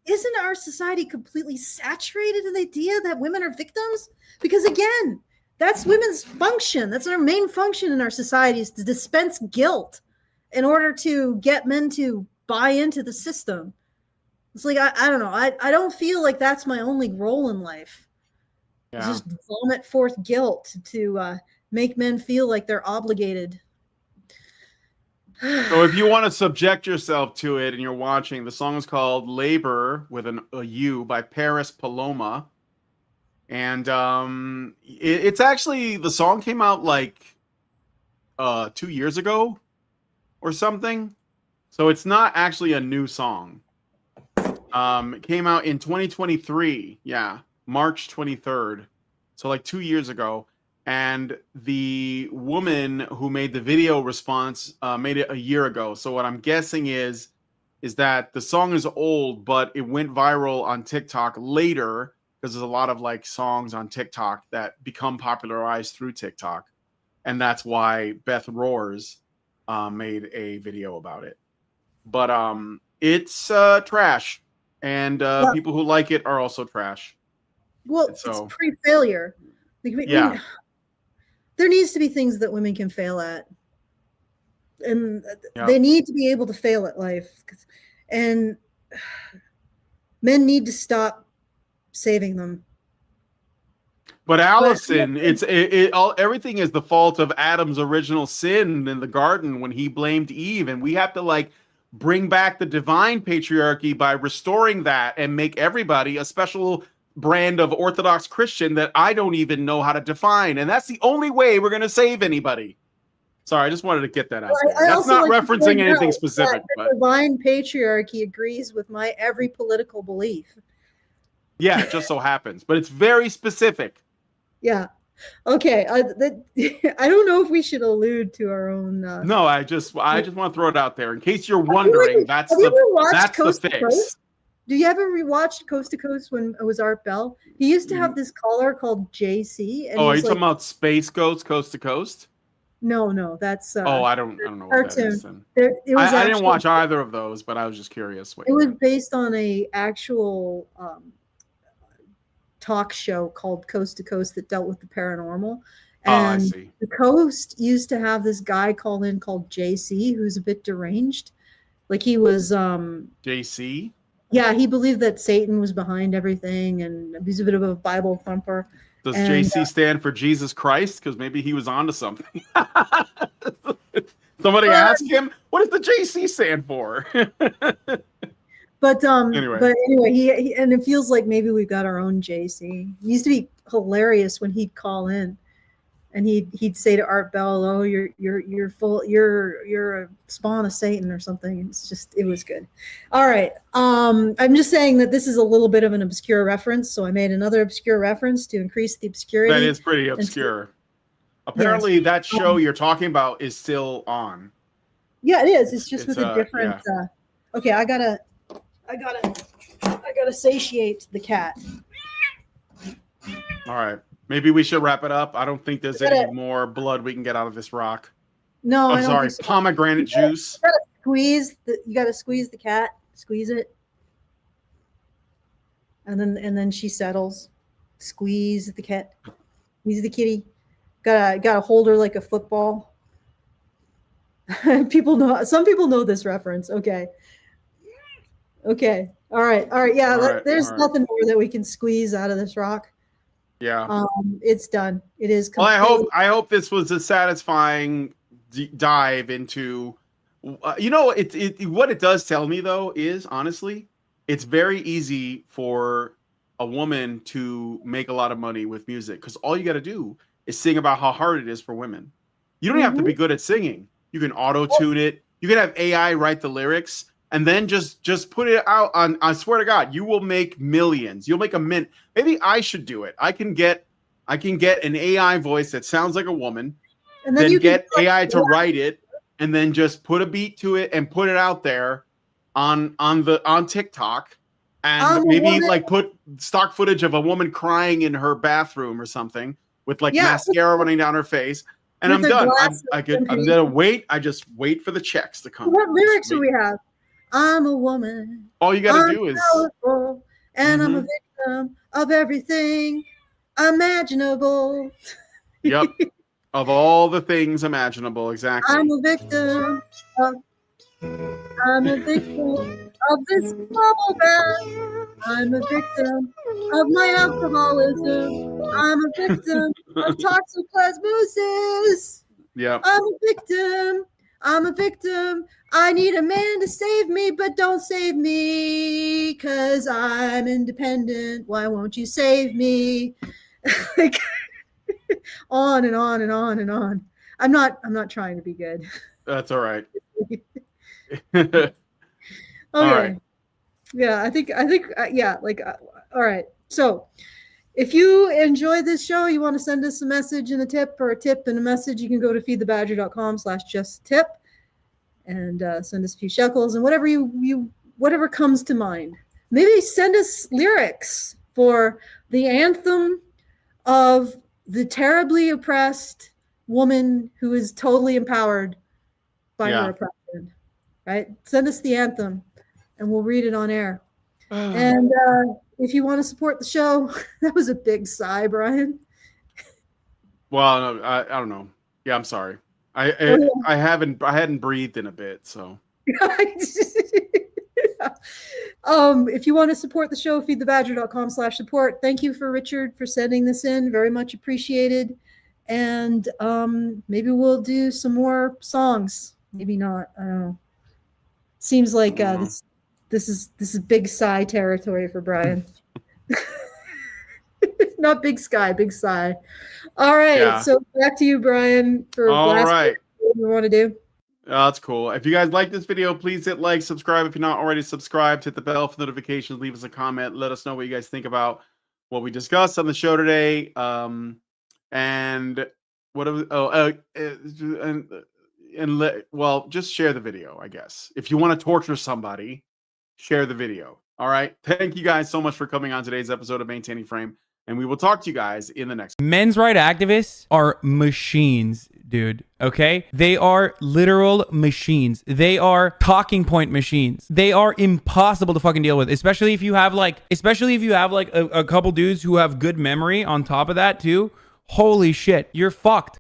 isn't our society completely saturated in the idea that women are victims? Because again, that's women's function. That's our main function in our society, is to dispense guilt in order to get men to buy into the system. It's like, I don't know. I don't feel like that's my only role in life. Yeah. Just vomit forth guilt to make men feel like they're obligated. So if you want to subject yourself to it and you're watching, the song is called Labor with a U by Paris Paloma. And it's actually, the song came out like 2 years ago or something. So it's not actually a new song. It came out in 2023. Yeah, March 23rd. So like 2 years ago. And the woman who made the video response made it a year ago. So what I'm guessing is that the song is old, but it went viral on TikTok later, because there's a lot of like songs on TikTok that become popularized through TikTok. And that's why Beth Roars made a video about it. But it's trash. And people who like it are also trash. Well, so, it's pre-failure. Yeah. There needs to be things that women can fail at. And they need to be able to fail at life. And men need to stop saving them. But Allison, everything is the fault of Adam's original sin in the garden when he blamed Eve. And we have to like bring back the divine patriarchy by restoring that and make everybody a special brand of Orthodox Christian that I don't even know how to define. And that's the only way we're going to save anybody. Sorry, I just wanted to get that out there. That's not like referencing anything specific. But divine patriarchy agrees with my every political belief. Yeah, it just so happens. But it's very specific. Yeah. Okay. I don't know if we should allude to our own... No, I just want to throw it out there. In case you're wondering, that's the fix. Do you ever rewatch Coast to Coast when it was Art Bell? He used to have this caller called JC. And are you talking about Space Ghost, Coast to Coast? No, that's I don't know what that is. I didn't watch either of those, but I was just curious. It was based on a actual talk show called Coast to Coast that dealt with the paranormal. And I see. The Coast used to have this guy called JC, who's a bit deranged. Like he was JC? Yeah, he believed that Satan was behind everything, and he's a bit of a Bible thumper. Does JC stand for Jesus Christ? Because maybe he was onto something. Somebody ask him, what does the JC stand for? But anyway, he and it feels like maybe we've got our own JC. He used to be hilarious when he'd call in, and he'd say to Art Bell, "Oh, you're full, you're a spawn of Satan or something." It was good. All right, I'm just saying that this is a little bit of an obscure reference, so I made another obscure reference to increase the obscurity. That is pretty obscure. Apparently, that show you're talking about is still on. Yeah, it is. It's just with a different. Yeah. Okay, I gotta satiate the cat. All right. Maybe we should wrap it up. I don't think there's any more blood we can get out of this rock. No, I'm sorry. So. Pomegranate juice. You gotta squeeze the cat. Squeeze it. And then she settles. Squeeze the cat. Squeeze the kitty. Gotta hold her like a football. Some people know this reference. Okay. All right. Yeah. There's nothing more that we can squeeze out of this rock. Yeah. It's done. It is Well, completely. I hope this was a satisfying dive into. What it does tell me though is honestly, it's very easy for a woman to make a lot of money with music because all you got to do is sing about how hard it is for women. You don't have to be good at singing. You can auto tune it. You can have AI write the lyrics and then just put it out on. I swear to God, you will make millions. You'll make a mint. Maybe I should do it. I can get an AI voice that sounds like a woman, And then you get can AI to write it, and then just put a beat to it and put it out there on TikTok, and maybe like put stock footage of a woman crying in her bathroom or something with like mascara running down her face, and I'm done. I'm gonna wait. I just wait for the checks to come. What lyrics do we have? I'm a woman. All you gotta do is powerful, and I'm a victim of everything imaginable. Yep. Of all the things imaginable, exactly. I'm a victim of this bubble bath. I'm a victim of my alcoholism. I'm a victim of toxoplasmosis. Yeah. I'm a victim. I need a man to save me, but don't save me because I'm independent. Why won't you save me? Like on and on and on and on. I'm not trying to be good. That's all right. Okay. All right. Yeah, I think all right. So if you enjoy this show, you want to send us a message and a tip, or a tip and a message, you can go to feedthebadger.com/justtip and send us a few shekels and whatever comes to mind. Maybe send us lyrics for the anthem of the terribly oppressed woman who is totally empowered by her oppression. Right? Send us the anthem and we'll read it on air. And if you want to support the show, that was a big sigh, Brian. Well, no, I don't know. Yeah, I'm sorry. I hadn't breathed in a bit, so. If you want to support the show, feedthebadger.com/support. Thank you for Richard for sending this in. Very much appreciated. And maybe we'll do some more songs. Maybe not. I don't know. Seems like this is big sigh territory for Brian. Not big sky, big sigh. All right. Yeah. So back to you, Brian, for what you want to do. That's cool. If you guys like this video, please hit like, subscribe. If you're not already subscribed, hit the bell for notifications. Leave us a comment. Let us know what you guys think about what we discussed on the show today. And just share the video, I guess. If you want to torture somebody, share the video. All right. Thank you guys so much for coming on today's episode of Maintaining Frame. And we will talk to you guys in the next. Men's rights activists are machines, dude. Okay? They are literal machines. They are talking point machines. They are impossible to fucking deal with, especially if you have like a couple dudes who have good memory on top of that too. Holy shit, you're fucked.